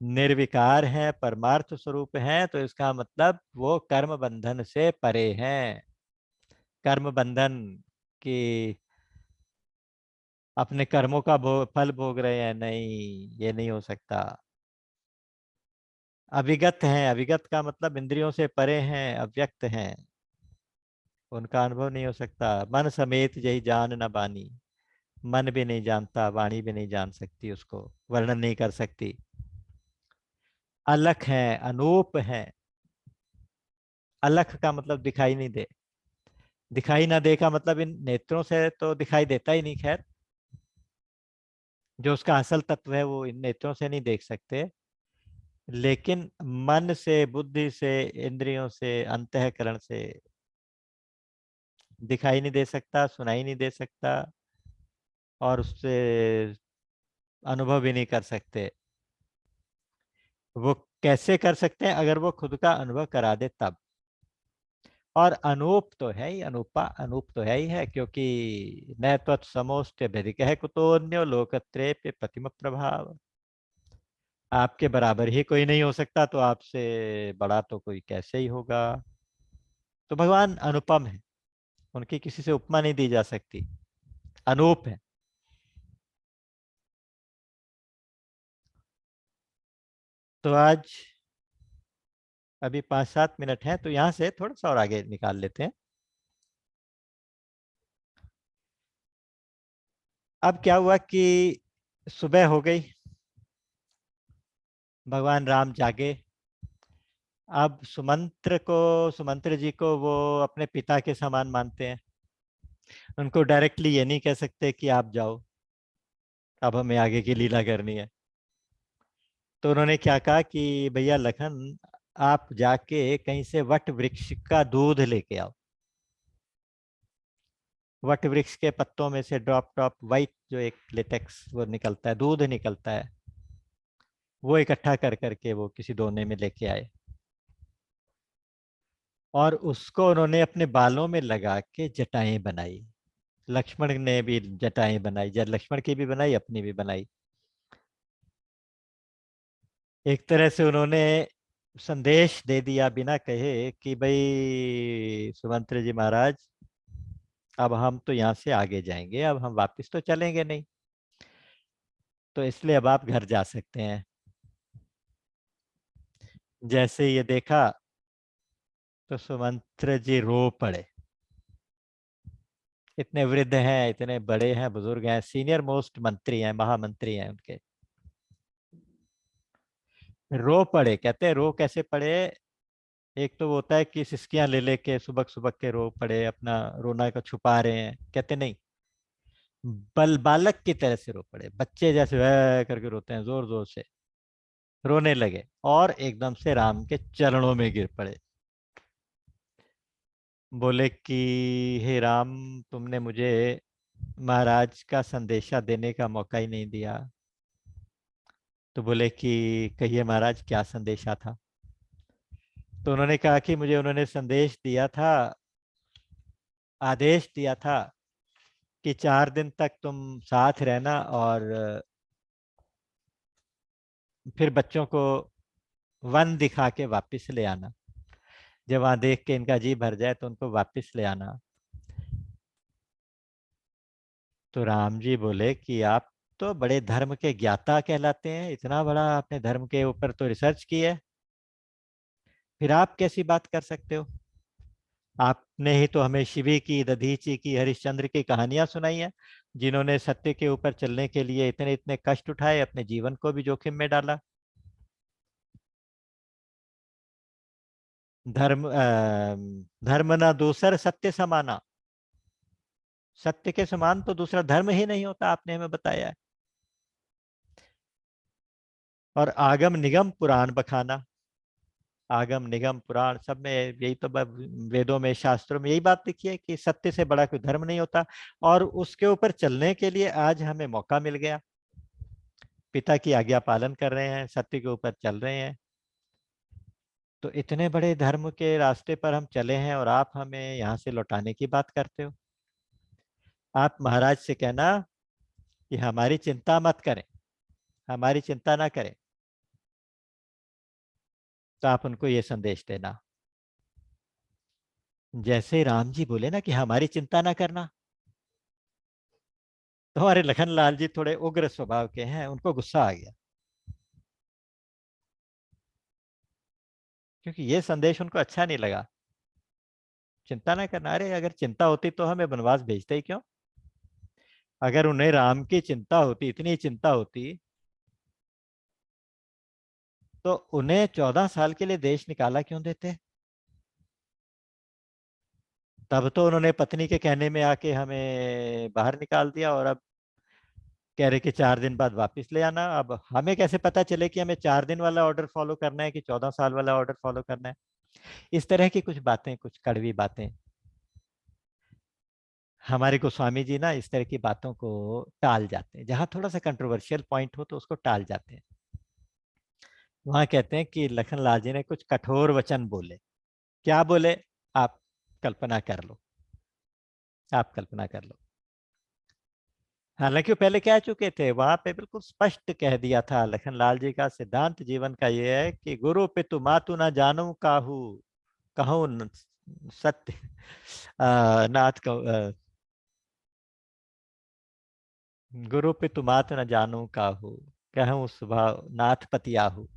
निर्विकार हैं, परमार्थ स्वरूप हैं, तो इसका मतलब वो कर्म बंधन से परे हैं। कर्म बंधन की अपने कर्मों का फल भोग रहे हैं, नहीं, ये नहीं हो सकता। अविगत हैं, अविगत का मतलब इंद्रियों से परे हैं, अव्यक्त हैं, उनका अनुभव नहीं हो सकता। मन समेत यही जान न बानी, मन भी नहीं जानता, वाणी भी नहीं जान सकती, उसको वर्णन नहीं कर सकती। अलख है, अनूप है। अलख का मतलब दिखाई नहीं दे, दिखाई ना दे का मतलब इन नेत्रों से तो दिखाई देता ही नहीं, खैर जो उसका असल तत्व है वो इन नेत्रों से नहीं देख सकते, लेकिन मन से, बुद्धि से, इंद्रियों से, अंतःकरण से दिखाई नहीं दे सकता, सुनाई नहीं दे सकता, और उससे अनुभव भी नहीं कर सकते। वो कैसे कर सकते हैं? अगर वो खुद का अनुभव करा दे तब। और अनूप तो है ही, अनूपा अनूप तो है ही है, क्योंकि न तत्समोष्ट भेदिक है कुतोन्यो लोकत्रय पे प्रतिम प्रभाव। आपके बराबर ही कोई नहीं हो सकता, तो आपसे बड़ा तो कोई कैसे ही होगा। तो भगवान अनुपम है, उनकी किसी से उपमा नहीं दी जा सकती, अनूप है। तो आज अभी 5-7 मिनट हैं, तो यहाँ से थोड़ा सा और आगे निकाल लेते हैं। अब क्या हुआ कि सुबह हो गई, भगवान राम जागे। अब सुमंत्र जी को वो अपने पिता के समान मानते हैं। उनको डायरेक्टली ये नहीं कह सकते कि आप जाओ, अब हमें आगे की लीला करनी है। तो उन्होंने क्या कहा कि भैया लखन, आप जाके कहीं से वट वृक्ष का दूध लेके आओ। वट वृक्ष के पत्तों में से ड्रॉप ड्रॉप वाइट जो एक लेटेक्स वो निकलता है, दूध निकलता है, वो इकट्ठा कर करके वो किसी दोने में लेके आए। और उसको उन्होंने अपने बालों में लगा के जटाएं बनाई। लक्ष्मण ने भी जटाएं बनाई, जब लक्ष्मण की भी बनाई, अपनी भी बनाई। एक तरह से उन्होंने संदेश दे दिया बिना कहे कि भाई सुमंत्र जी महाराज, अब हम तो यहाँ से आगे जाएंगे, अब हम वापस तो चलेंगे नहीं, तो इसलिए अब आप घर जा सकते हैं। जैसे ये देखा तो सुमंत्र जी रो पड़े। इतने वृद्ध हैं, इतने बड़े हैं, बुजुर्ग हैं, सीनियर मोस्ट मंत्री हैं, महामंत्री हैं उनके। रो पड़े, कहते हैं रो कैसे पड़े। एक तो वो होता है कि सिसकियां ले लेके सुबह सुबह के रो पड़े, अपना रोना को छुपा रहे हैं, कहते नहीं, बालक की तरह से रो पड़े, बच्चे जैसे वह करके रोते हैं, जोर जोर से रोने लगे और एकदम से राम के चरणों में गिर पड़े। बोले कि हे राम, तुमने मुझे महाराज का संदेशा देने का मौका ही नहीं दिया। तो बोले कि कहिए महाराज, क्या संदेशा था। तो उन्होंने कहा कि मुझे उन्होंने संदेश दिया था, आदेश दिया था कि 4 दिन तक तुम साथ रहना और फिर बच्चों को वन दिखा के वापस ले आना। जब वहां देख के इनका जी भर जाए तो उनको वापस ले आना। तो राम जी बोले कि आप तो बड़े धर्म के ज्ञाता कहलाते हैं, इतना बड़ा आपने धर्म के ऊपर तो रिसर्च की है, फिर आप कैसी बात कर सकते हो। आपने ही तो हमें शिवी की, दधीची की, हरिश्चंद्र की कहानियां सुनाई हैं, जिन्होंने सत्य के ऊपर चलने के लिए इतने इतने कष्ट उठाए, अपने जीवन को भी जोखिम में डाला। धर्म ना दूसर सत्य समाना, सत्य के समान तो दूसरा धर्म ही नहीं होता, आपने हमें बताया है। और आगम निगम पुराण बखाना, आगम निगम पुराण सब में यही तो वेदों में, शास्त्रों में यही बात लिखी है कि सत्य से बड़ा कोई धर्म नहीं होता। और उसके ऊपर चलने के लिए आज हमें मौका मिल गया, पिता की आज्ञा पालन कर रहे हैं, सत्य के ऊपर चल रहे हैं। तो इतने बड़े धर्म के रास्ते पर हम चले हैं और आप हमें यहाँ से लौटाने की बात करते हो। आप महाराज से कहना कि हमारी चिंता मत करें, हमारी चिंता ना करें। तो आप उनको ये संदेश देना। जैसे राम जी बोले ना कि हमारी चिंता ना करना, तो हमारे लखन लाल जी थोड़े उग्र स्वभाव के हैं, उनको गुस्सा आ गया, क्योंकि ये संदेश उनको अच्छा नहीं लगा। चिंता ना करना, अरे अगर चिंता होती तो हमें वनवास भेजते ही क्यों। अगर उन्हें राम की चिंता होती, इतनी चिंता होती, तो उन्हें 14 साल के लिए देश निकाला क्यों देते। तब तो उन्होंने पत्नी के कहने में आके हमें बाहर निकाल दिया, और अब कह रहे कि 4 दिन बाद वापस ले आना। अब हमें कैसे पता चले कि हमें 4 दिन वाला ऑर्डर फॉलो करना है कि 14 साल वाला ऑर्डर फॉलो करना है। इस तरह की कुछ बातें, कुछ कड़वी बातें। हमारे गोस्वामी जी ना इस तरह की बातों को टाल जाते हैं, जहां थोड़ा सा कंट्रोवर्शियल पॉइंट हो तो उसको टाल जाते हैं। वहां कहते हैं कि लखन लाल जी ने कुछ कठोर वचन बोले। क्या बोले, आप कल्पना कर लो, आप कल्पना कर लो। हालांकि वो पहले कह चुके थे, वहां पे बिल्कुल स्पष्ट कह दिया था। लखन लाल जी का सिद्धांत जीवन का ये है कि गुरु पितु मातु ना जानू काहू, कहूँ सत्य नाथ कहूँ, गुरु पितु मातु न जानू काहू, कहूँ स्वभाव नाथ पतियाहू,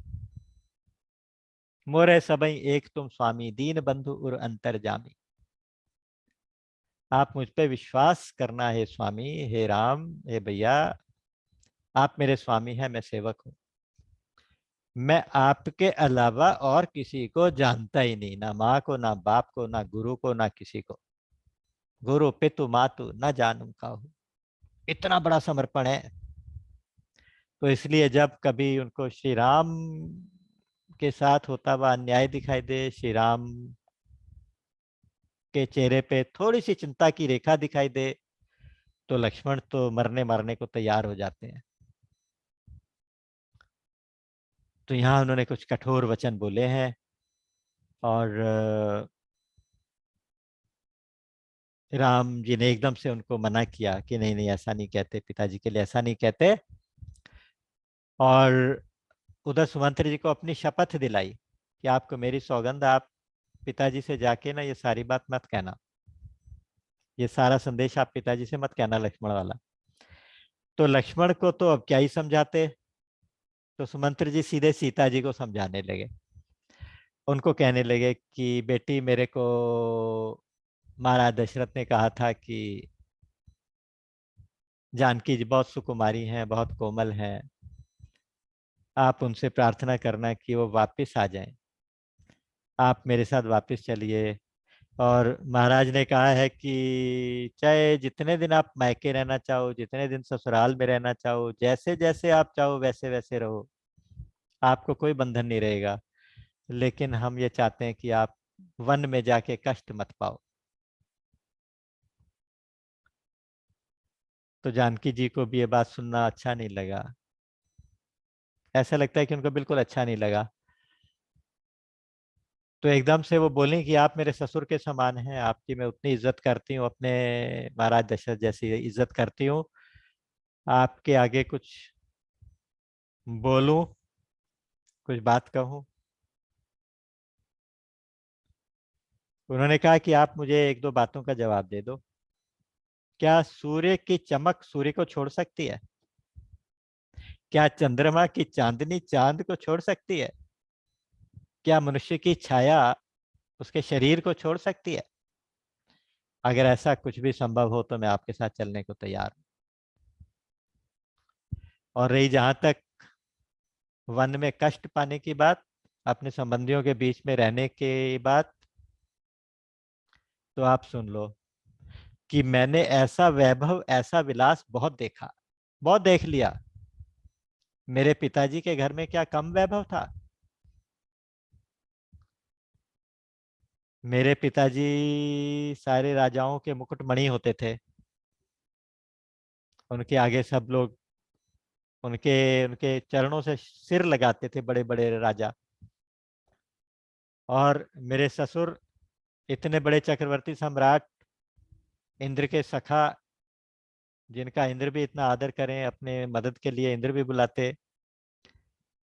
मोरे सबई एक तुम स्वामी, दीन बंधु उर अंतर जामी। आप मुझ पे विश्वास करना है स्वामी, हे राम, हे भैया, आप मेरे स्वामी हैं, मैं सेवक हूँ। मैं आपके अलावा और किसी को जानता ही नहीं, ना माँ को, ना बाप को, ना गुरु को, ना किसी को। गुरु पितु मातु न जानू काहू, इतना बड़ा समर्पण है। तो इसलिए जब कभी उनको श्री राम के साथ होता हुआ अन्याय दिखाई दे, श्री राम के चेहरे पे थोड़ी सी चिंता की रेखा दिखाई दे, तो लक्ष्मण तो मरने मारने को तैयार हो जाते हैं। तो यहाँ उन्होंने कुछ कठोर वचन बोले हैं। और राम जी ने एकदम से उनको मना किया कि नहीं नहीं, ऐसा नहीं कहते, पिताजी के लिए ऐसा नहीं कहते। और उधर सुमंत्र जी को अपनी शपथ दिलाई कि आपको मेरी सौगंध, आप पिताजी से जाके ना ये सारी बात मत कहना, ये सारा संदेश आप पिताजी से मत कहना लक्ष्मण वाला। तो लक्ष्मण को तो अब क्या ही समझाते, तो सुमंत्र जी सीधे सीता जी को समझाने लगे। उनको कहने लगे कि बेटी, मेरे को महाराज दशरथ ने कहा था कि जानकी जी बहुत सुकुमारी हैं, बहुत कोमल हैं, आप उनसे प्रार्थना करना कि वो वापस आ जाएं, आप मेरे साथ वापस चलिए। और महाराज ने कहा है कि चाहे जितने दिन आप मायके रहना चाहो, जितने दिन ससुराल में रहना चाहो, जैसे जैसे आप चाहो वैसे वैसे रहो, आपको कोई बंधन नहीं रहेगा, लेकिन हम ये चाहते हैं कि आप वन में जाके कष्ट मत पाओ। तो जानकी जी को भी ये बात सुनना अच्छा नहीं लगा, ऐसा लगता है कि उनको बिल्कुल अच्छा नहीं लगा। तो एकदम से वो बोली कि आप मेरे ससुर के समान हैं, आपकी मैं उतनी इज्जत करती हूँ, अपने महाराज दशरथ जैसी इज्जत करती हूँ, आपके आगे कुछ बोलूं, कुछ बात कहूं। उन्होंने कहा कि आप मुझे एक दो बातों का जवाब दे दो। क्या सूर्य की चमक सूर्य को छोड़ सकती है? क्या चंद्रमा की चांदनी चांद को छोड़ सकती है? क्या मनुष्य की छाया उसके शरीर को छोड़ सकती है? अगर ऐसा कुछ भी संभव हो तो मैं आपके साथ चलने को तैयार हूं। और रही जहां तक वन में कष्ट पाने की बात, अपने संबंधियों के बीच में रहने की बात, तो आप सुन लो कि मैंने ऐसा वैभव, ऐसा विलास बहुत देखा, बहुत देख लिया। मेरे पिताजी के घर में क्या कम वैभव था? मेरे पिताजी सारे राजाओं के मुकुटमणि होते थे, उनके आगे सब लोग उनके उनके चरणों से सिर लगाते थे, बड़े बड़े राजा। और मेरे ससुर इतने बड़े चक्रवर्ती सम्राट, इंद्र के सखा, जिनका इंद्र भी इतना आदर करें, अपने मदद के लिए इंद्र भी बुलाते।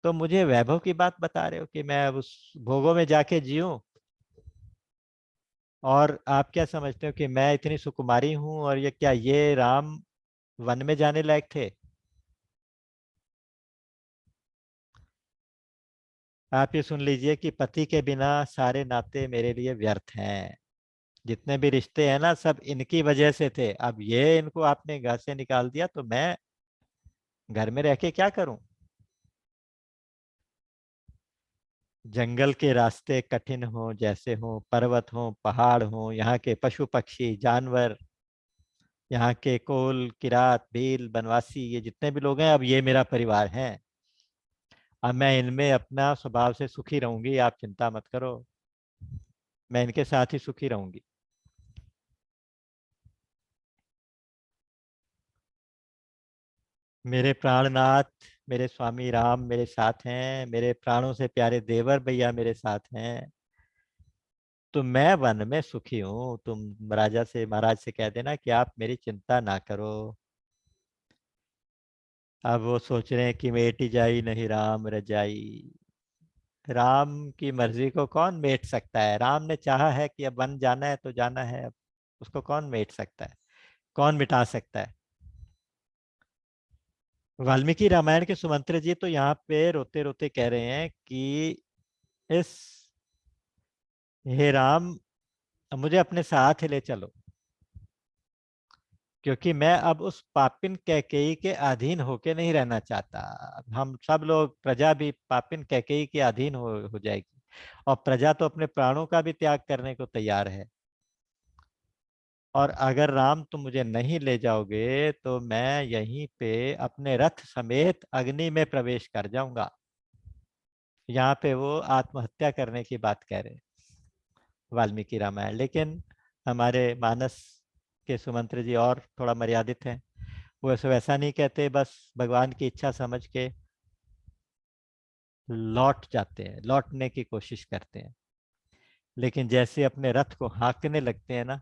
तो मुझे वैभव की बात बता रहे हो कि मैं अब उस भोगों में जाके जीऊं? और आप क्या समझते हो कि मैं इतनी सुकुमारी हूं, और ये क्या ये राम वन में जाने लायक थे? आप ये सुन लीजिए कि पति के बिना सारे नाते मेरे लिए व्यर्थ हैं। जितने भी रिश्ते हैं ना, सब इनकी वजह से थे, अब ये इनको आपने घर से निकाल दिया तो मैं घर में रह के क्या करूं? जंगल के रास्ते कठिन हो जैसे हो, पर्वत हो, पहाड़ हो, यहाँ के पशु पक्षी जानवर, यहाँ के कोल किरात भील बनवासी, ये जितने भी लोग हैं, अब ये मेरा परिवार है। अब मैं इनमें अपना स्वभाव से सुखी रहूंगी, आप चिंता मत करो, मैं इनके साथ ही सुखी रहूंगी। मेरे प्राणनाथ, मेरे स्वामी राम मेरे साथ हैं, मेरे प्राणों से प्यारे देवर भैया मेरे साथ हैं, तो मैं वन में सुखी हूँ। तुम राजा से, महाराज से कह देना कि आप मेरी चिंता ना करो। अब वो सोच रहे हैं कि मेटी जाई नहीं राम रजाई। राम की मर्जी को कौन मेट सकता है? राम ने चाहा है कि अब वन जाना है तो जाना है, अब उसको कौन मेट सकता है, कौन मिटा सकता है? वाल्मीकि रामायण के सुमंत्र जी तो यहाँ पे रोते रोते कह रहे हैं कि इस हे राम, मुझे अपने साथ ले चलो, क्योंकि मैं अब उस पापिन कैकेयी के अधीन होके नहीं रहना चाहता। हम सब लोग, प्रजा भी पापिन कैकेयी के अधीन हो जाएगी, और प्रजा तो अपने प्राणों का भी त्याग करने को तैयार है। और अगर राम तुम मुझे नहीं ले जाओगे तो मैं यहीं पे अपने रथ समेत अग्नि में प्रवेश कर जाऊंगा। यहाँ पे वो आत्महत्या करने की बात कह रहे हैं वाल्मीकि रामायण। लेकिन हमारे मानस के सुमंत्र जी और थोड़ा मर्यादित हैं, वो ऐसे वैसा नहीं कहते, बस भगवान की इच्छा समझ के लौट जाते हैं, लौटने की कोशिश करते हैं। लेकिन जैसे अपने रथ को हाँकने लगते हैं ना,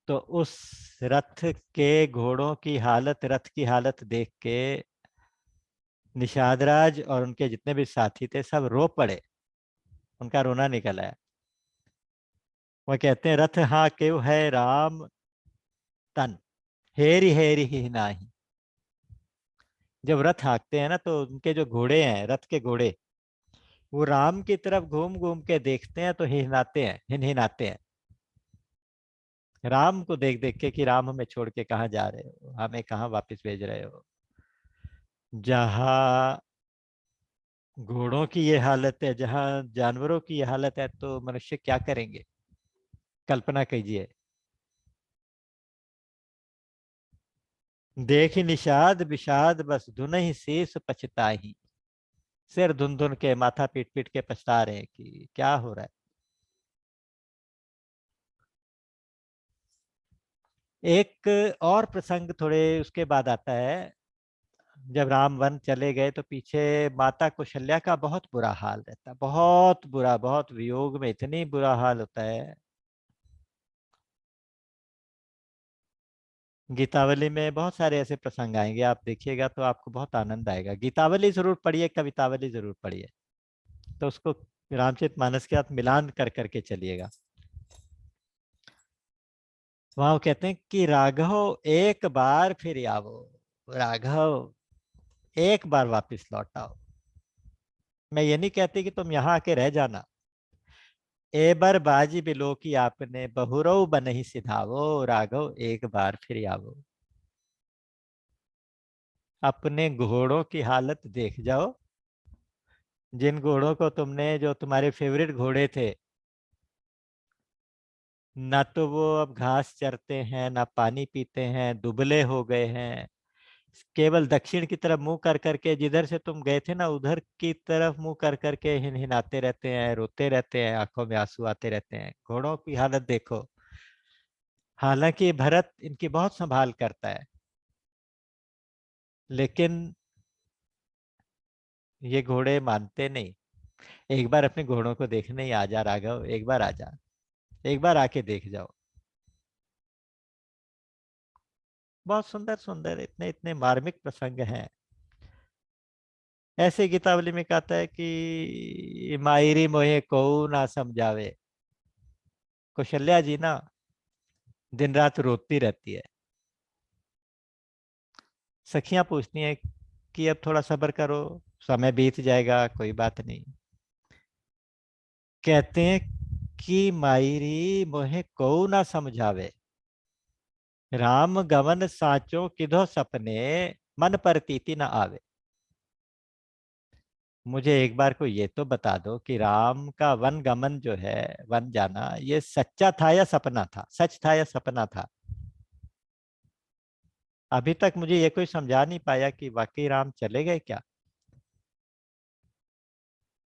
तो उस रथ के घोड़ों की हालत, रथ की हालत देख के निषाद राज और उनके जितने भी साथी थे सब रो पड़े, उनका रोना निकल आया। वह कहते हैं, रथ हाँ केव है राम तन, हेरी हेरी ही नाही। जब रथ हाँकते हैं ना तो उनके जो घोड़े हैं, रथ के घोड़े, वो राम की तरफ घूम घूम के देखते हैं तो हिनहिनाते हैं, हिनहिनाते हैं राम को देख देख के कि राम हमें छोड़ के कहाँ जा रहे हो, हमें कहाँ वापस भेज रहे हो। जहाँ घोड़ों की ये हालत है, जहाँ जानवरों की ये हालत है, तो मनुष्य क्या करेंगे, कल्पना कीजिए। देख निषाद विषाद बस धुन शीस पछताही। सिर धुन धुन के, माथा पीट पीट के पछता रहे हैं कि क्या हो रहा है। एक और प्रसंग थोड़े उसके बाद आता है। जब राम वन चले गए तो पीछे माता कौशल्या का बहुत बुरा हाल रहता है, बहुत बुरा, बहुत वियोग में इतनी बुरा हाल होता है। गीतावली में बहुत सारे ऐसे प्रसंग आएंगे, आप देखिएगा तो आपको बहुत आनंद आएगा। गीतावली जरूर पढ़िए, कवितावली जरूर पढ़िए, तो उसको रामचरितमानस के साथ मिलान कर करके चलिएगा। वहां वो कहते हैं कि राघव एक बार फिर आवो, राघव एक बार वापिस लौट आओ। मैं ये नहीं कहती कि तुम यहाँ आके रह जाना। एबर बाजी बिलो की आपने बहुरौ बनहि सिधावो, राघव एक बार फिर आवो। अपने घोड़ों की हालत देख जाओ, जिन घोड़ों को तुमने, जो तुम्हारे फेवरेट घोड़े थे, ना तो वो अब घास चरते हैं, ना पानी पीते हैं, दुबले हो गए हैं। केवल दक्षिण की तरफ मुंह कर करके, जिधर से तुम गए थे ना उधर की तरफ मुंह कर करके हिनहिनाते रहते हैं, रोते रहते हैं, आंखों में आंसू आते रहते हैं। घोड़ों की हालत देखो। हालांकि भरत इनकी बहुत संभाल करता है, लेकिन ये घोड़े मानते नहीं। एक बार अपने घोड़ों को देखने ही आ जा राघव, एक बार आ जा, एक बार आके देख जाओ। बहुत सुंदर सुंदर इतने इतने मार्मिक प्रसंग हैं। ऐसे गीतावली में कहता है कि मायरी मोहे को ना समझावे। कौशल्या जी ना दिन रात रोती रहती है। सखियां पूछती हैं कि अब थोड़ा सब्र करो, समय बीत जाएगा, कोई बात नहीं। कहते हैं कि मायरी मोहे को ना समझावे, राम गमन साचो किधो सपने, मन पर तीति न आवे। मुझे एक बार को ये तो बता दो कि राम का वन गमन जो है, वन जाना, ये सच्चा था या सपना था, सच था या सपना था। अभी तक मुझे ये कोई समझा नहीं पाया कि वाकई राम चले गए क्या।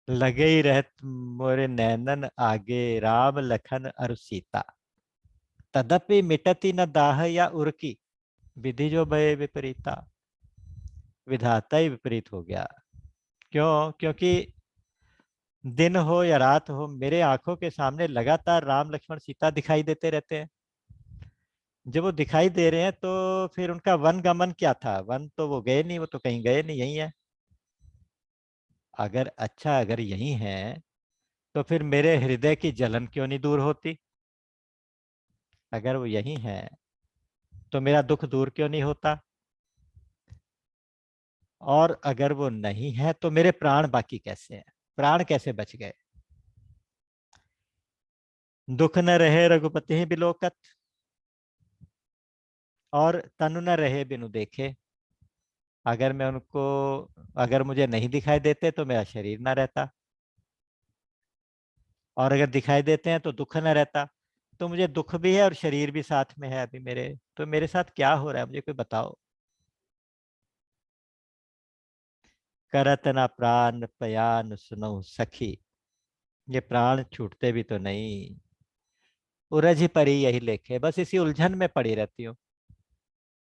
लगे ही रहत मोरे नैनन आगे, राम लखन अरु सीता, तदपि मिटती न दाह या उर्की, विधि जो भय विपरीता। विधाता ही विपरीत हो गया। क्यों? क्योंकि दिन हो या रात हो, मेरे आंखों के सामने लगातार राम लक्ष्मण सीता दिखाई देते रहते हैं। जब वो दिखाई दे रहे हैं तो फिर उनका वन गमन क्या था? वन तो वो गए नहीं, वो तो कहीं गए नहीं, यही है। अगर अच्छा, अगर यही है तो फिर मेरे हृदय की जलन क्यों नहीं दूर होती? अगर वो यही है तो मेरा दुख दूर क्यों नहीं होता? और अगर वो नहीं है तो मेरे प्राण बाकी कैसे हैं? प्राण कैसे बच गए? दुख न रहे रघुपति ही बिलोकत, और तनु न रहे बिनु देखे। अगर मैं उनको, अगर मुझे नहीं दिखाई देते तो मेरा शरीर ना रहता, और अगर दिखाई देते हैं तो दुख न रहता। तो मुझे दुख भी है और शरीर भी साथ में है अभी मेरे। तो मेरे साथ क्या हो रहा है, मुझे कोई बताओ। करत ना प्राण पयान सुनो सखी, ये प्राण छूटते भी तो नहीं। उलझ ही पड़ी यही लेखे, बस इसी उलझन में पड़ी रहती हूँ।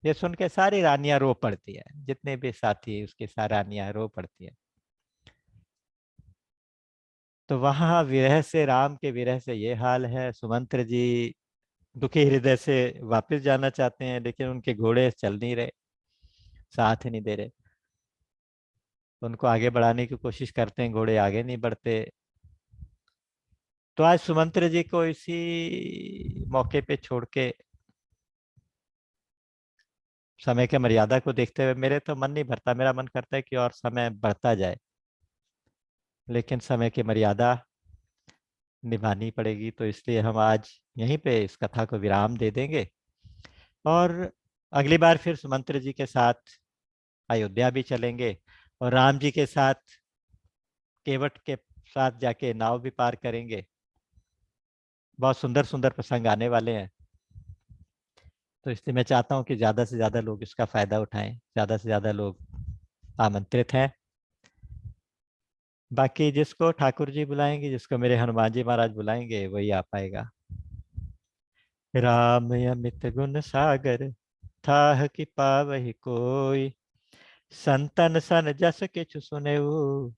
ये सुन के सारी रानियां रो पड़ती है, जितने भी साथी उसके सारी रानियां रो पड़ती है। तो वहां विरह से, राम के विरह से ये हाल है। सुमंत्र जी दुखी हृदय से वापस जाना चाहते हैं, लेकिन उनके घोड़े चल नहीं रहे, साथ नहीं दे रहे। उनको आगे बढ़ाने की कोशिश करते हैं, घोड़े आगे नहीं बढ़ते। तो आज सुमंत्र जी को इसी मौके पे छोड़ के, समय के मर्यादा को देखते हुए, मेरे तो मन नहीं भरता, मेरा मन करता है कि और समय बढ़ता जाए, लेकिन समय की मर्यादा निभानी पड़ेगी। तो इसलिए हम आज यहीं पे इस कथा को विराम दे देंगे, और अगली बार फिर सुमंत्र जी के साथ अयोध्या भी चलेंगे, और राम जी के साथ केवट के साथ जाके नाव भी पार करेंगे। बहुत सुंदर सुंदर प्रसंग आने वाले हैं। तो इसलिए मैं चाहता हूँ कि ज्यादा से ज्यादा लोग इसका फायदा उठाएं, ज्यादा से ज्यादा लोग आमंत्रित हैं। बाकी जिसको ठाकुर जी बुलाएंगे, जिसको मेरे हनुमान जी महाराज बुलाएंगे, वही आ पाएगा। राम अमित गुण सागर, थाह कि पावहि कोई, संतन सन जस किछु सुनेऊ,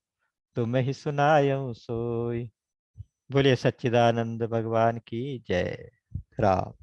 तुम ही सुनायऊ सोई। बोलिए सच्चिदानंद भगवान की जय। राम।